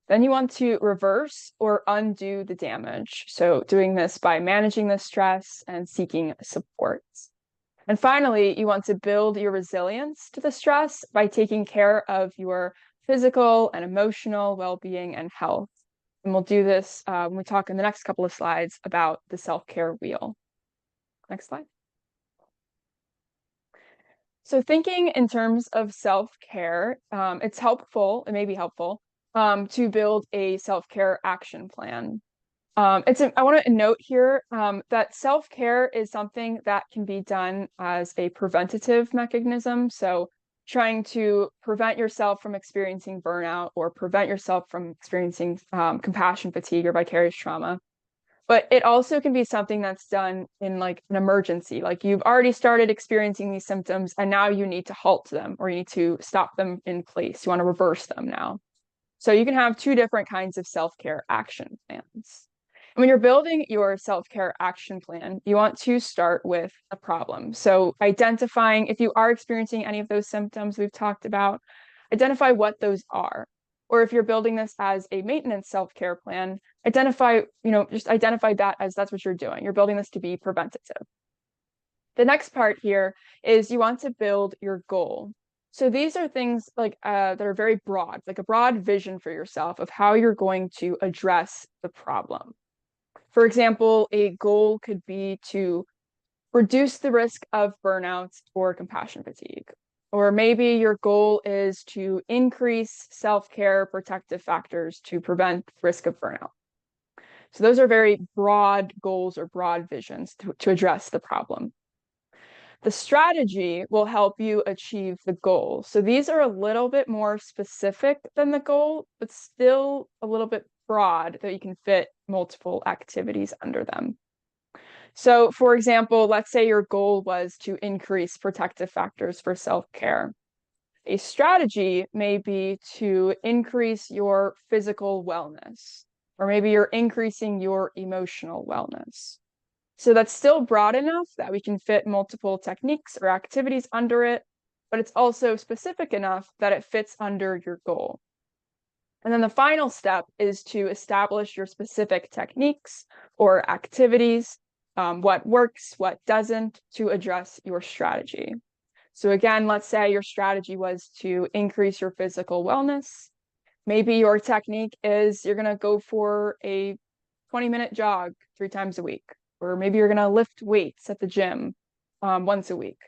Then you want to reverse or undo the damage. So doing this by managing the stress and seeking support. And finally, you want to build your resilience to the stress by taking care of your physical and emotional well-being and health. And we'll do this when we talk in the next couple of slides about the self-care wheel. Next slide. So thinking in terms of self-care, it's helpful, it may be helpful, to build a self-care action plan. I want to note here that self-care is something that can be done as a preventative mechanism. So trying to prevent yourself from experiencing burnout or prevent yourself from experiencing compassion fatigue or vicarious trauma. But it also can be something that's done in like an emergency, like you've already started experiencing these symptoms and now you need to halt them or you need to stop them in place. You want to reverse them now. So you can have two different kinds of self-care action plans. When you're building your self-care action plan, you want to start with a problem. So identifying if you are experiencing any of those symptoms we've talked about, identify what those are. Or if you're building this as a maintenance self-care plan, just identify that as that's what you're doing. You're building this to be preventative. The next part here is you want to build your goal. So these are things like that are very broad, like a broad vision for yourself of how you're going to address the problem. For example, a goal could be to reduce the risk of burnouts or compassion fatigue. Or maybe your goal is to increase self-care protective factors to prevent risk of burnout. So those are very broad goals or broad visions to address the problem. The strategy will help you achieve the goal. So these are a little bit more specific than the goal, but still a little bit broad that you can fit multiple activities under them. So for example, let's say your goal was to increase protective factors for self-care. A strategy may be to increase your physical wellness, or maybe you're increasing your emotional wellness. So that's still broad enough that we can fit multiple techniques or activities under it, but it's also specific enough that it fits under your goal. And then the final step is to establish your specific techniques or activities, what works, what doesn't, to address your strategy. So again, let's say your strategy was to increase your physical wellness. Maybe your technique is you're going to go for a 20-minute jog 3 times a week, or maybe you're going to lift weights at the gym once a week.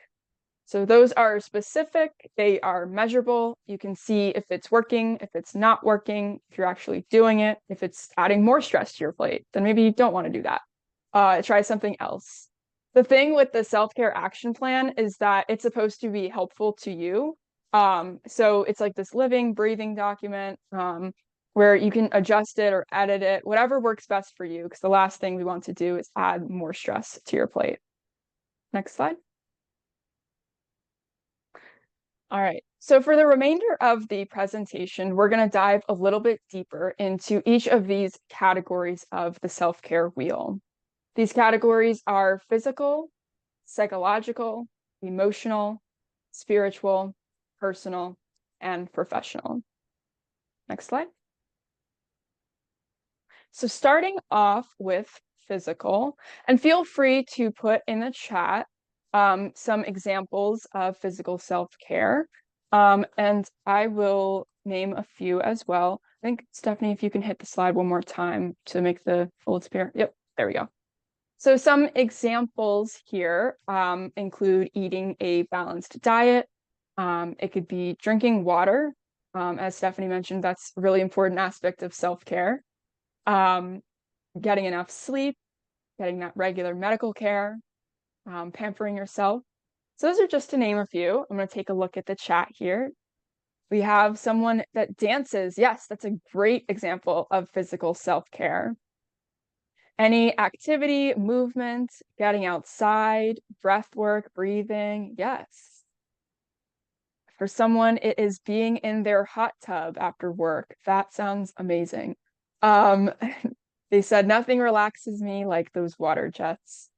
So those are specific, they are measurable. You can see if it's working, if it's not working, if you're actually doing it, if it's adding more stress to your plate, then maybe you don't want to do that. Try something else. The thing with the self-care action plan is that it's supposed to be helpful to you. So it's like this living, breathing document where you can adjust it or edit it, whatever works best for you, because the last thing we want to do is add more stress to your plate. Next slide. All right, so for the remainder of the presentation, we're going to dive a little bit deeper into each of these categories of the self-care wheel. These categories are physical, psychological, emotional, spiritual, personal, and professional. Next slide. So starting off with physical, and feel free to put in the chat some examples of physical self-care. And I will name a few as well. I think, Stephanie, if you can hit the slide one more time to make the full appear. Yep, there we go. So some examples here include eating a balanced diet. It could be drinking water. As Stephanie mentioned, that's a really important aspect of self-care. Getting enough sleep, getting that regular medical care, pampering yourself. So those are just to name a few. I'm going to take a look at the chat here. We have someone that dances. Yes, that's a great example of physical self-care. Any activity, movement, getting outside, breath work, breathing. Yes. For someone, it is being in their hot tub after work. That sounds amazing. They said nothing relaxes me like those water jets.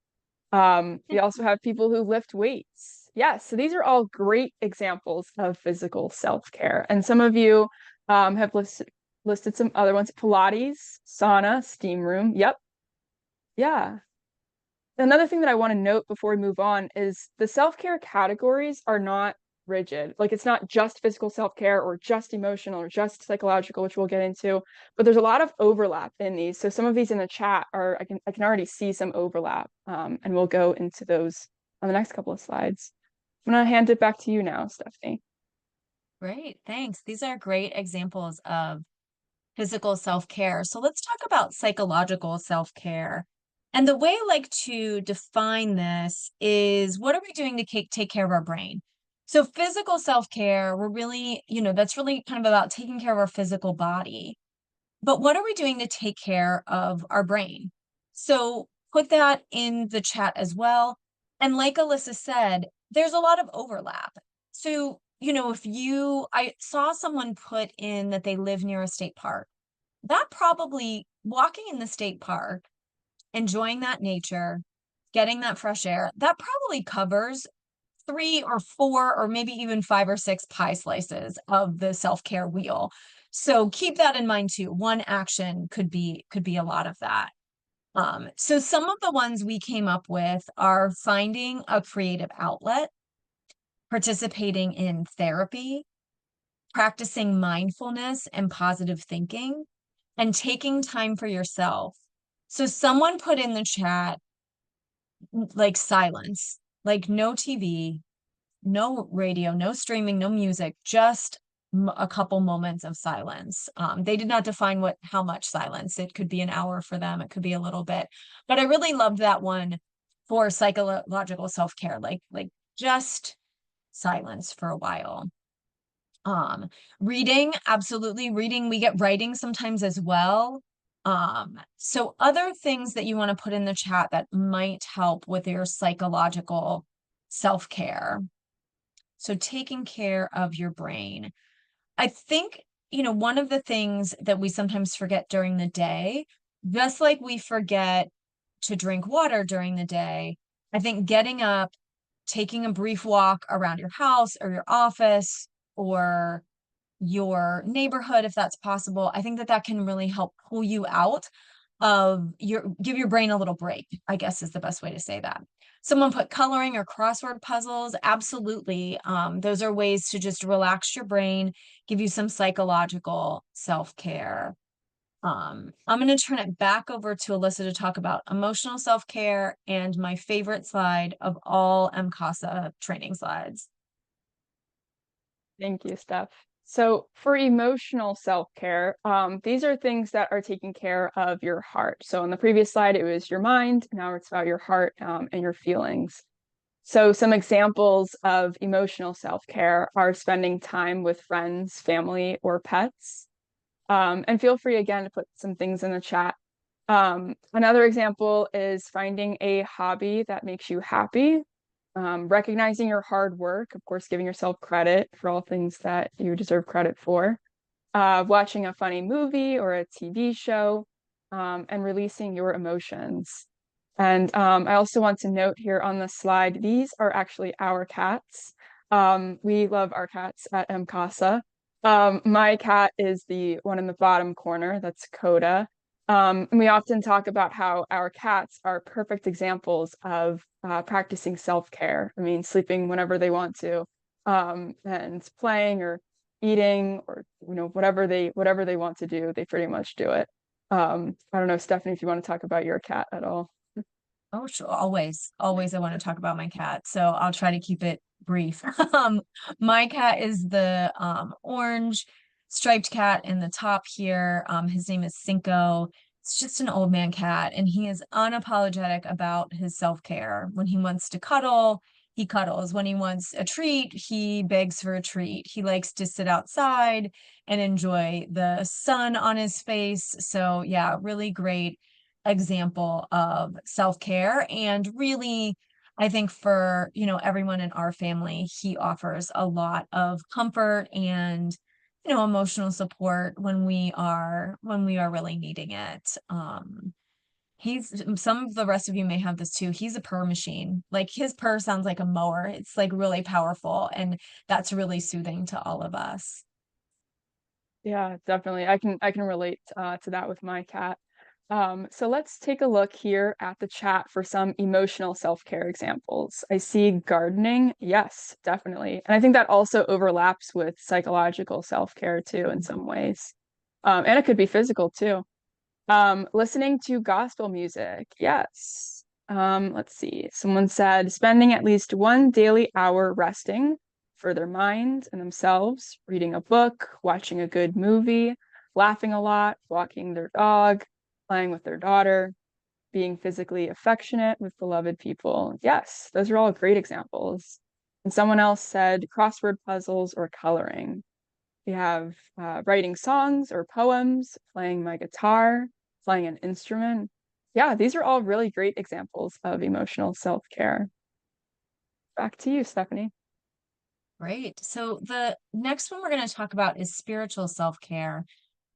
We also have people who lift weights. Yes, so these are all great examples of physical self-care. And some of you have listed some other ones. Pilates, sauna, steam room. Yep. Yeah. Another thing that I want to note before we move on is the self-care categories are not rigid. Like it's not just physical self-care or just emotional or just psychological, which we'll get into, but there's a lot of overlap in these. So some of these in the chat are, I can already see some overlap, and we'll go into those on the next couple of slides. I'm gonna hand it back to you now, Stephanie. Great, thanks. These are great examples of physical self-care. So let's talk about psychological self-care. And the way I like to define this is what are we doing to take care of our brain? So physical self-care, we're really, that's really kind of about taking care of our physical body. But what are we doing to take care of our brain? So put that in the chat as well. And like Alyssa said, there's a lot of overlap. So, I saw someone put in that they live near a state park. That probably walking in the state park, enjoying that nature, getting that fresh air, that probably covers 3 or 4 or maybe even 5 or 6 pie slices of the self-care wheel. So keep that in mind too. One action could be a lot of that. So some of the ones we came up with are finding a creative outlet, participating in therapy, practicing mindfulness and positive thinking, and taking time for yourself. So someone put in the chat, like silence, like no TV, no radio, no streaming, no music, just a couple moments of silence. They did not define how much silence. It could be an hour for them. It could be a little bit, but I really loved that one for psychological self-care, like just silence for a while. Reading, absolutely reading. We get writing sometimes as well. So other things that you want to put in the chat that might help with your psychological self-care. So taking care of your brain. I think, one of the things that we sometimes forget during the day, just like we forget to drink water during the day, I think getting up, taking a brief walk around your house or your office, or your neighborhood if that's possible. I think that that can really help pull you out of give your brain a little break, I guess is the best way to say that. Someone put coloring or crossword puzzles. Absolutely. Those are ways to just relax your brain, give you some psychological self-care. I'm going to turn it back over to Alyssa to talk about emotional self-care and my favorite slide of all MCASA training slides. Thank you, Steph. So for emotional self-care, these are things that are taking care of your heart. So on the previous slide, it was your mind. Now it's about your heart and your feelings. So some examples of emotional self-care are spending time with friends, family, or pets. And feel free again to put some things in the chat. Another example is finding a hobby that makes you happy. Recognizing your hard work, of course, giving yourself credit for all things that you deserve credit for. Watching a funny movie or a TV show, and releasing your emotions. And I also want to note here on the slide, these are actually our cats. We love our cats at MCASA. My cat is the one in the bottom corner, that's Coda. And we often talk about how our cats are perfect examples of practicing self-care. I mean, sleeping whenever they want to, and playing or eating or whatever they want to do, they pretty much do it. I don't know, Stephanie, if you want to talk about your cat at all. Oh, sure. Always, always I want to talk about my cat. So I'll try to keep it brief. My cat is the orange striped cat in the top here. His name is Cinco. It's just an old man cat, and he is unapologetic about his self-care. When he wants to cuddle, he cuddles. When he wants a treat, he begs for a treat. He likes to sit outside and enjoy the sun on his face. So yeah, really great example of self-care. And really, I think for, everyone in our family, he offers a lot of comfort and, emotional support when we are really needing it. He's some of the rest of you may have this too. He's a purr machine. Like his purr sounds like a mower. It's like really powerful, and that's really soothing to all of us. Yeah, definitely. I can relate to that with my cat. So let's take a look here at the chat for some emotional self-care examples. I see gardening. Yes, definitely. And I think that also overlaps with psychological self-care too in some ways. And it could be physical too. Listening to gospel music. Yes. Let's see. Someone said spending at least one daily hour resting for their mind and themselves, reading a book, watching a good movie, laughing a lot, walking their dog, playing with their daughter, being physically affectionate with beloved people. Yes, those are all great examples. And someone else said crossword puzzles or coloring. We have writing songs or poems, playing my guitar, playing an instrument. Yeah, these are all really great examples of emotional self-care. Back to you, Stephanie. Great. So the next one we're going to talk about is spiritual self-care.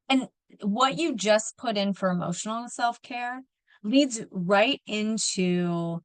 And what you just put in for emotional self-care leads right into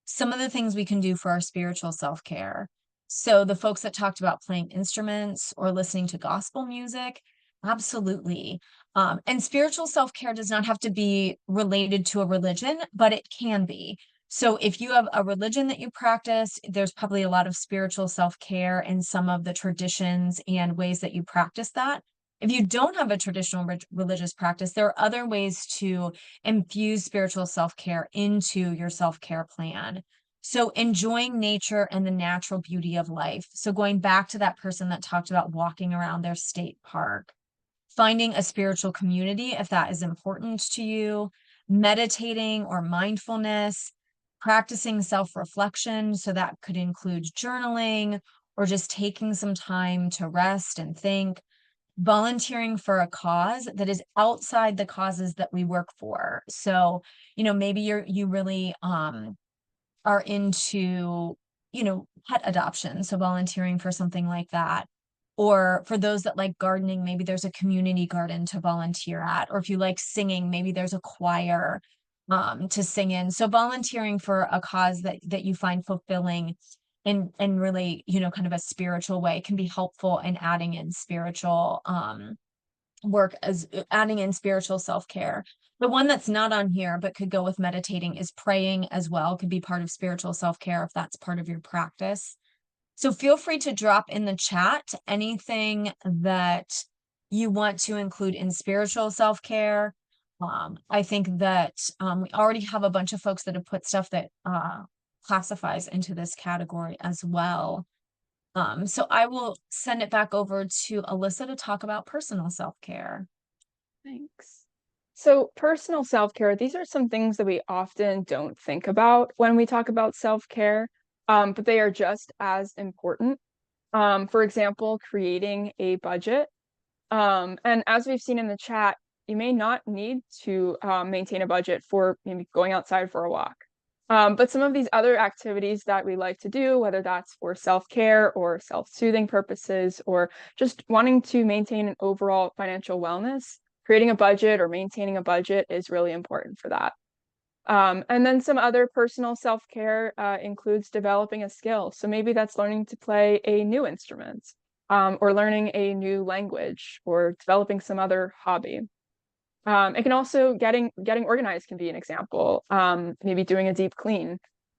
some of the things we can do for our spiritual self-care. So the folks that talked about playing instruments or listening to gospel music, absolutely. And spiritual self-care does not have to be related to a religion, but it can be. So if you have a religion that you practice, there's probably a lot of spiritual self-care in some of the traditions and ways that you practice that. If you don't have a traditional religious practice, there are other ways to infuse spiritual self-care into your self-care plan. So enjoying nature and the natural beauty of life. So going back to that person that talked about walking around their state park, finding a spiritual community if that is important to you, meditating or mindfulness, practicing self-reflection. So that could include journaling or just taking some time to rest and think, volunteering for a cause that is outside the causes that we work for. So, maybe you really are into, pet adoption, so volunteering for something like that. Or for those that like gardening, maybe there's a community garden to volunteer at. Or if you like singing, maybe there's a choir to sing in. So volunteering for a cause that you find fulfilling and really, kind of a spiritual way can be helpful in adding in spiritual work, as adding in spiritual self-care. The one that's not on here but could go with meditating is praying as well, could be part of spiritual self-care if that's part of your practice. So feel free to drop in the chat anything that you want to include in spiritual self-care. I think that we already have a bunch of folks that have put stuff that classifies into this category as well. So I will send it back over to Alyssa to talk about personal self-care. Thanks. So personal self-care, these are some things that we often don't think about when we talk about self-care, but they are just as important. For example, creating a budget. And as we've seen in the chat, you may not need to maintain a budget for maybe going outside for a walk. But some of these other activities that we like to do, whether that's for self-care or self-soothing purposes, or just wanting to maintain an overall financial wellness, creating a budget or maintaining a budget is really important for that. And then some other personal self-care includes developing a skill. So maybe that's learning to play a new instrument, or learning a new language, or developing some other hobby. It can also getting organized can be an example. Maybe doing a deep clean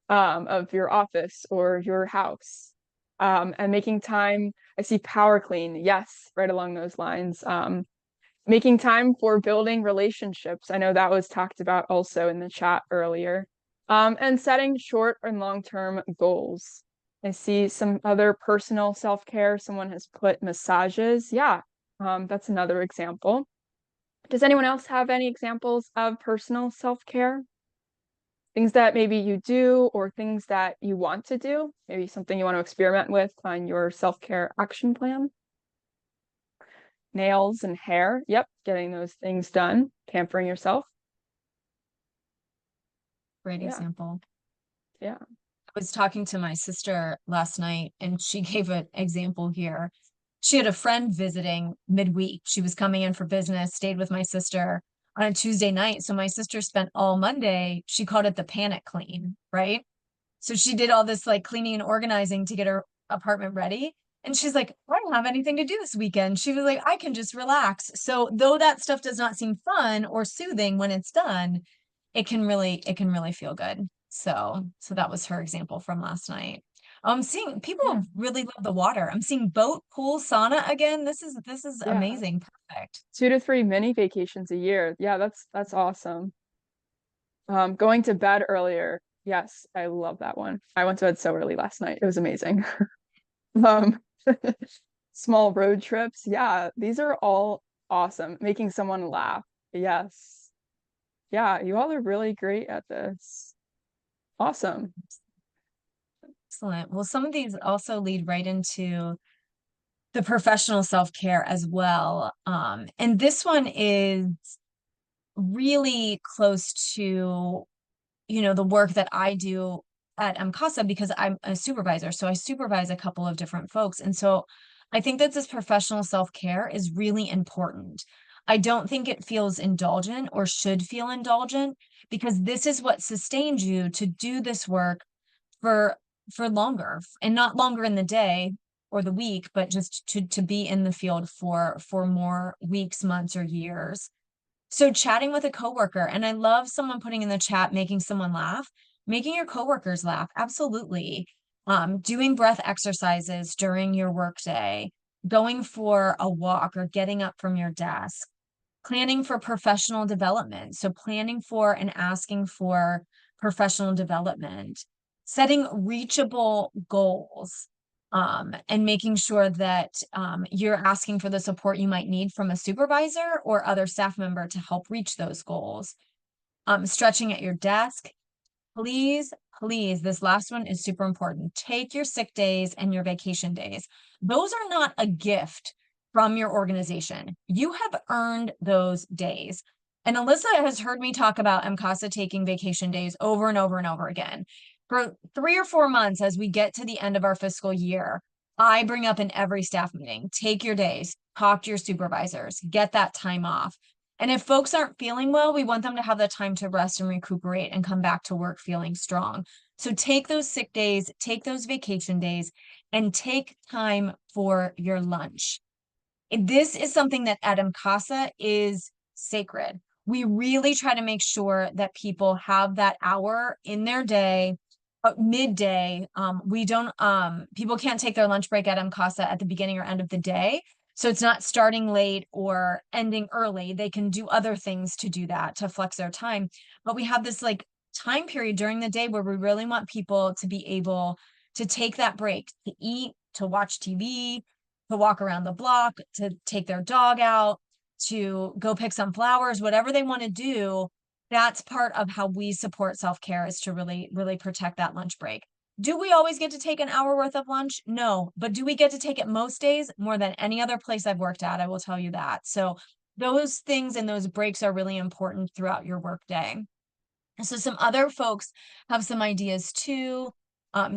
of your office or your house, and making time. I see power clean. Yes, right along those lines. Making time for building relationships. I know that was talked about also in the chat earlier. And setting short and long-term goals. I see some other personal self-care. Someone has put massages. Yeah, that's another example. Does anyone else have any examples of personal self-care? Things that maybe you do or things that you want to do? Maybe something you want to experiment with on your self-care action plan? Nails and hair. Yep, getting those things done. Pampering yourself. Great Yeah, example. yeah. I was talking to my sister last night and she gave an example here. She had a friend visiting midweek. She was coming in for business, stayed with my sister on a Tuesday night. So my sister spent all Monday, she called it the panic clean, right? So she did all this like cleaning and organizing to get her apartment ready. And she's like, I don't have anything to do this weekend. She was like, I can just relax. So though that stuff does not seem fun or soothing when it's done, it can really feel good. So that was her example from last night. Seeing Yeah, people really love the water. I'm seeing boat, pool, sauna again. This is yeah. amazing. Perfect. 2 to 3 mini vacations a year. Yeah, that's awesome. Going to bed earlier. Yes, I love that one. I went to bed so early last night. It was amazing. Um, small road trips. Yeah, these are all awesome. Making someone laugh. Yes. Yeah, you all are really great at this. Awesome. Excellent. Well, some of these also lead right into the professional self-care as well. And this one is really close to, the work that I do at MCASA because I'm a supervisor. So I supervise a couple of different folks. And so I think that this professional self-care is really important. I don't think it feels indulgent or should feel indulgent because this is what sustains you to do this work for longer, and not longer in the day or the week, but just to be in the field for more weeks, months, or years. So chatting with a coworker, and I love someone putting in the chat, making someone laugh, making your coworkers laugh. Absolutely. Doing breath exercises during your workday, going for a walk or getting up from your desk, planning for professional development. So planning for and asking for professional development, setting reachable goals, and making sure that you're asking for the support you might need from a supervisor or other staff member to help reach those goals. Stretching at your desk. Please, please, this last one is super important. Take your sick days and your vacation days. Those are not a gift from your organization. You have earned those days. And Alyssa has heard me talk about MCASA taking vacation days over and over and over again. For 3 or 4 months, as we get to the end of our fiscal year, I bring up in every staff meeting, take your days, talk to your supervisors, get that time off. And if folks aren't feeling well, we want them to have the time to rest and recuperate and come back to work feeling strong. So take those sick days, take those vacation days, and take time for your lunch. This is something that at MCASA is sacred. We really try to make sure that people have that hour in their day, midday. We don't, people can't take their lunch break at MCASA at the beginning or end of the day. So it's not starting late or ending early. They can do other things to do that, to flex their time. But we have this like time period during the day where we really want people to be able to take that break, to eat, to watch TV, to walk around the block, to take their dog out, to go pick some flowers, whatever they want to do. That's part of how we support self-care, is to really, really protect that lunch break. Do we always get to take an hour worth of lunch? No, but do we get to take it most days more than any other place I've worked at? I will tell you that. So those things and those breaks are really important throughout your workday. So some other folks have some ideas too.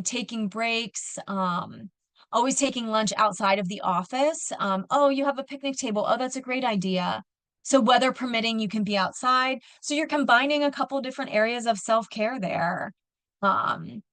Taking breaks, always taking lunch outside of the office. Oh, you have a picnic table. Oh, that's a great idea. So weather permitting, you can be outside. So you're combining a couple different areas of self-care there. Um,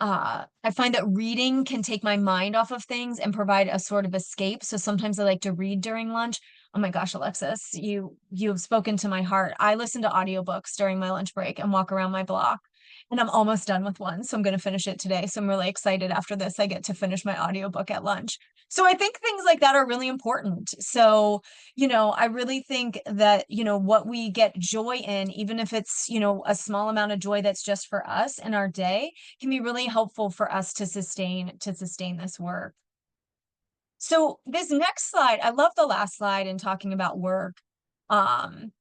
I find that reading can take my mind off of things and provide a sort of escape. So sometimes I like to read during lunch. Oh my gosh, Alexis, you have spoken to my heart. I listen to audiobooks during my lunch break and walk around my block. And I'm almost done with one, so I'm going to finish it today. So I'm really excited after this. I get to finish my audiobook at lunch. So I think things like that are really important. So, I really think that, what we get joy in, even if it's, a small amount of joy that's just for us in our day, can be really helpful for us to sustain this work. So this next slide, I love the last slide in talking about work. Um,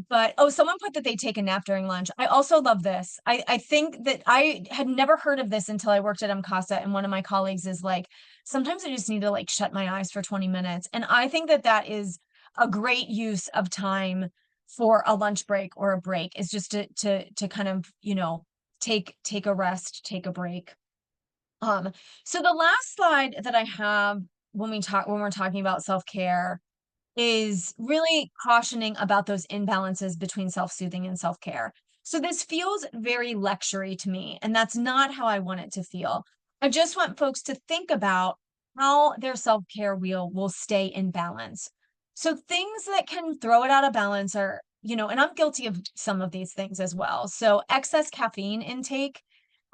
but someone put that they take a nap during lunch. I also love this. I think that I had never heard of this until I worked at MCASA, and one of my colleagues is like, sometimes I just need to like shut my eyes for 20 minutes. And I think that that is a great use of time for a lunch break or a break, is just to kind of, take a rest, take a break. So the last slide that I have when we're talking about self-care is really cautioning about those imbalances between self-soothing and self-care. So this feels very lectury to me, and that's not how I want it to feel. I just want folks to think about how their self-care wheel will stay in balance. So things that can throw it out of balance are, and I'm guilty of some of these things as well. So excess caffeine intake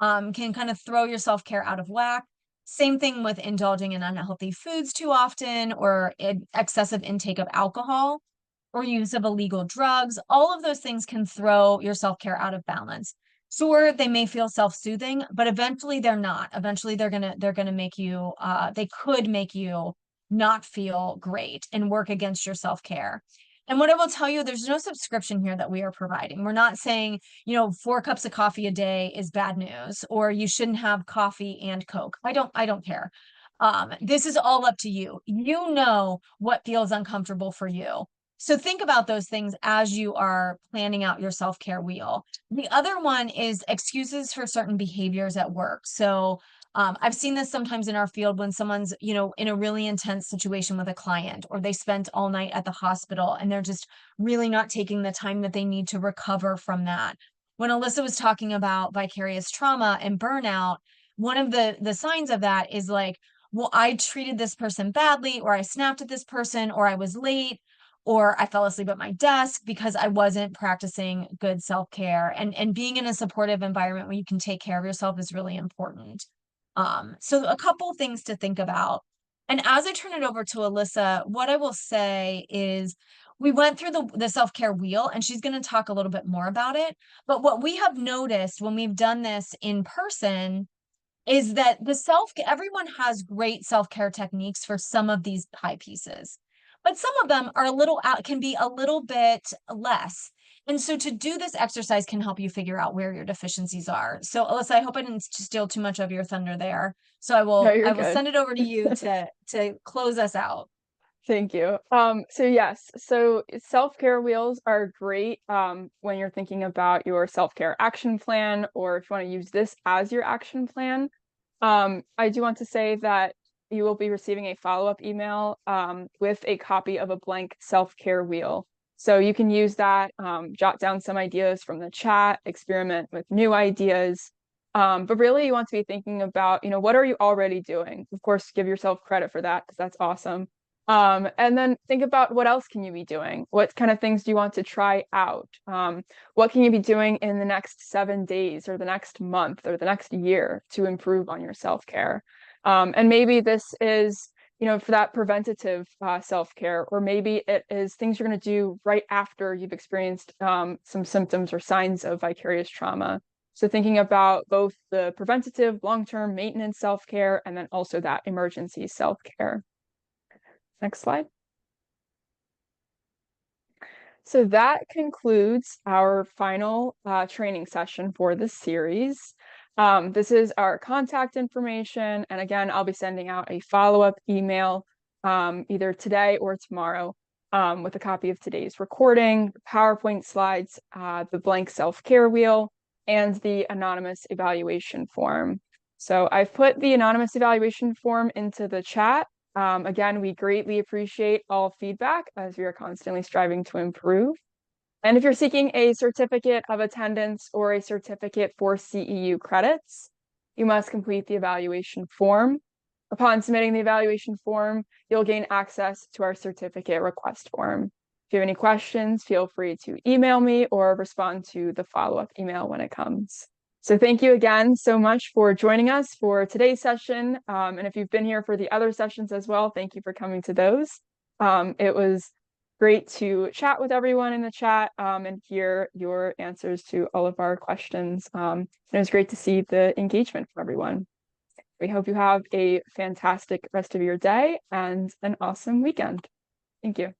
can kind of throw your self-care out of whack. Same thing with indulging in unhealthy foods too often, or excessive intake of alcohol, or use of illegal drugs. All of those things can throw your self-care out of balance. Sure, they may feel self-soothing, but eventually they're not. Eventually they're gonna make you they could make you not feel great and work against your self-care. And what I will tell you, there's no subscription here that we are providing. We're not saying, 4 cups of coffee a day is bad news, or you shouldn't have coffee and Coke. I don't care. This is all up to you. You know what feels uncomfortable for you. So think about those things as you are planning out your self-care wheel. The other one is excuses for certain behaviors at work. So I've seen this sometimes in our field when someone's, in a really intense situation with a client, or they spent all night at the hospital and they're just really not taking the time that they need to recover from that. When Alyssa was talking about vicarious trauma and burnout, one of the signs of that is like, well, I treated this person badly, or I snapped at this person, or I was late, or I fell asleep at my desk because I wasn't practicing good self-care. And being in a supportive environment where you can take care of yourself is really important. So a couple things to think about. And as I turn it over to Alyssa, what I will say is we went through the self-care wheel, and she's going to talk a little bit more about it. But what we have noticed when we've done this in person is that everyone has great self-care techniques for some of these high pieces, but some of them are a little out, can be a little bit less. And so to do this exercise can help you figure out where your deficiencies are. So Alyssa, I hope I didn't steal too much of your thunder there. So I No, will you're I will good. send it over to you to close us out. Thank you. So yes, so self-care wheels are great when you're thinking about your self-care action plan, or if you want to use this as your action plan. I do want to say that you will be receiving a follow-up email with a copy of a blank self-care wheel. So you can use that, jot down some ideas from the chat, experiment with new ideas. But really you want to be thinking about, what are you already doing? Of course, give yourself credit for that because that's awesome. And then think about what else can you be doing? What kind of things do you want to try out? What can you be doing in the next 7 days or the next month or the next year to improve on your self-care? And maybe this is, for that preventative self-care, or maybe it is things you're going to do right after you've experienced some symptoms or signs of vicarious trauma. So thinking about both the preventative, long-term maintenance self-care, and then also that emergency self-care. Next slide. So that concludes our final training session for this series. This is our contact information. And again, I'll be sending out a follow-up email either today or tomorrow with a copy of today's recording, PowerPoint slides, the blank self-care wheel, and the anonymous evaluation form. So I've put the anonymous evaluation form into the chat. Again, we greatly appreciate all feedback as we are constantly striving to improve. And if you're seeking a certificate of attendance or a certificate for CEU credits, you must complete the evaluation form. Upon submitting the evaluation form, you'll gain access to our certificate request form. If you have any questions, feel free to email me or respond to the follow-up email when it comes. So thank you again so much for joining us for today's session. And if you've been here for the other sessions as well, thank you for coming to those. It was great to chat with everyone in the chat and hear your answers to all of our questions. And it was great to see the engagement from everyone. We hope you have a fantastic rest of your day and an awesome weekend. Thank you.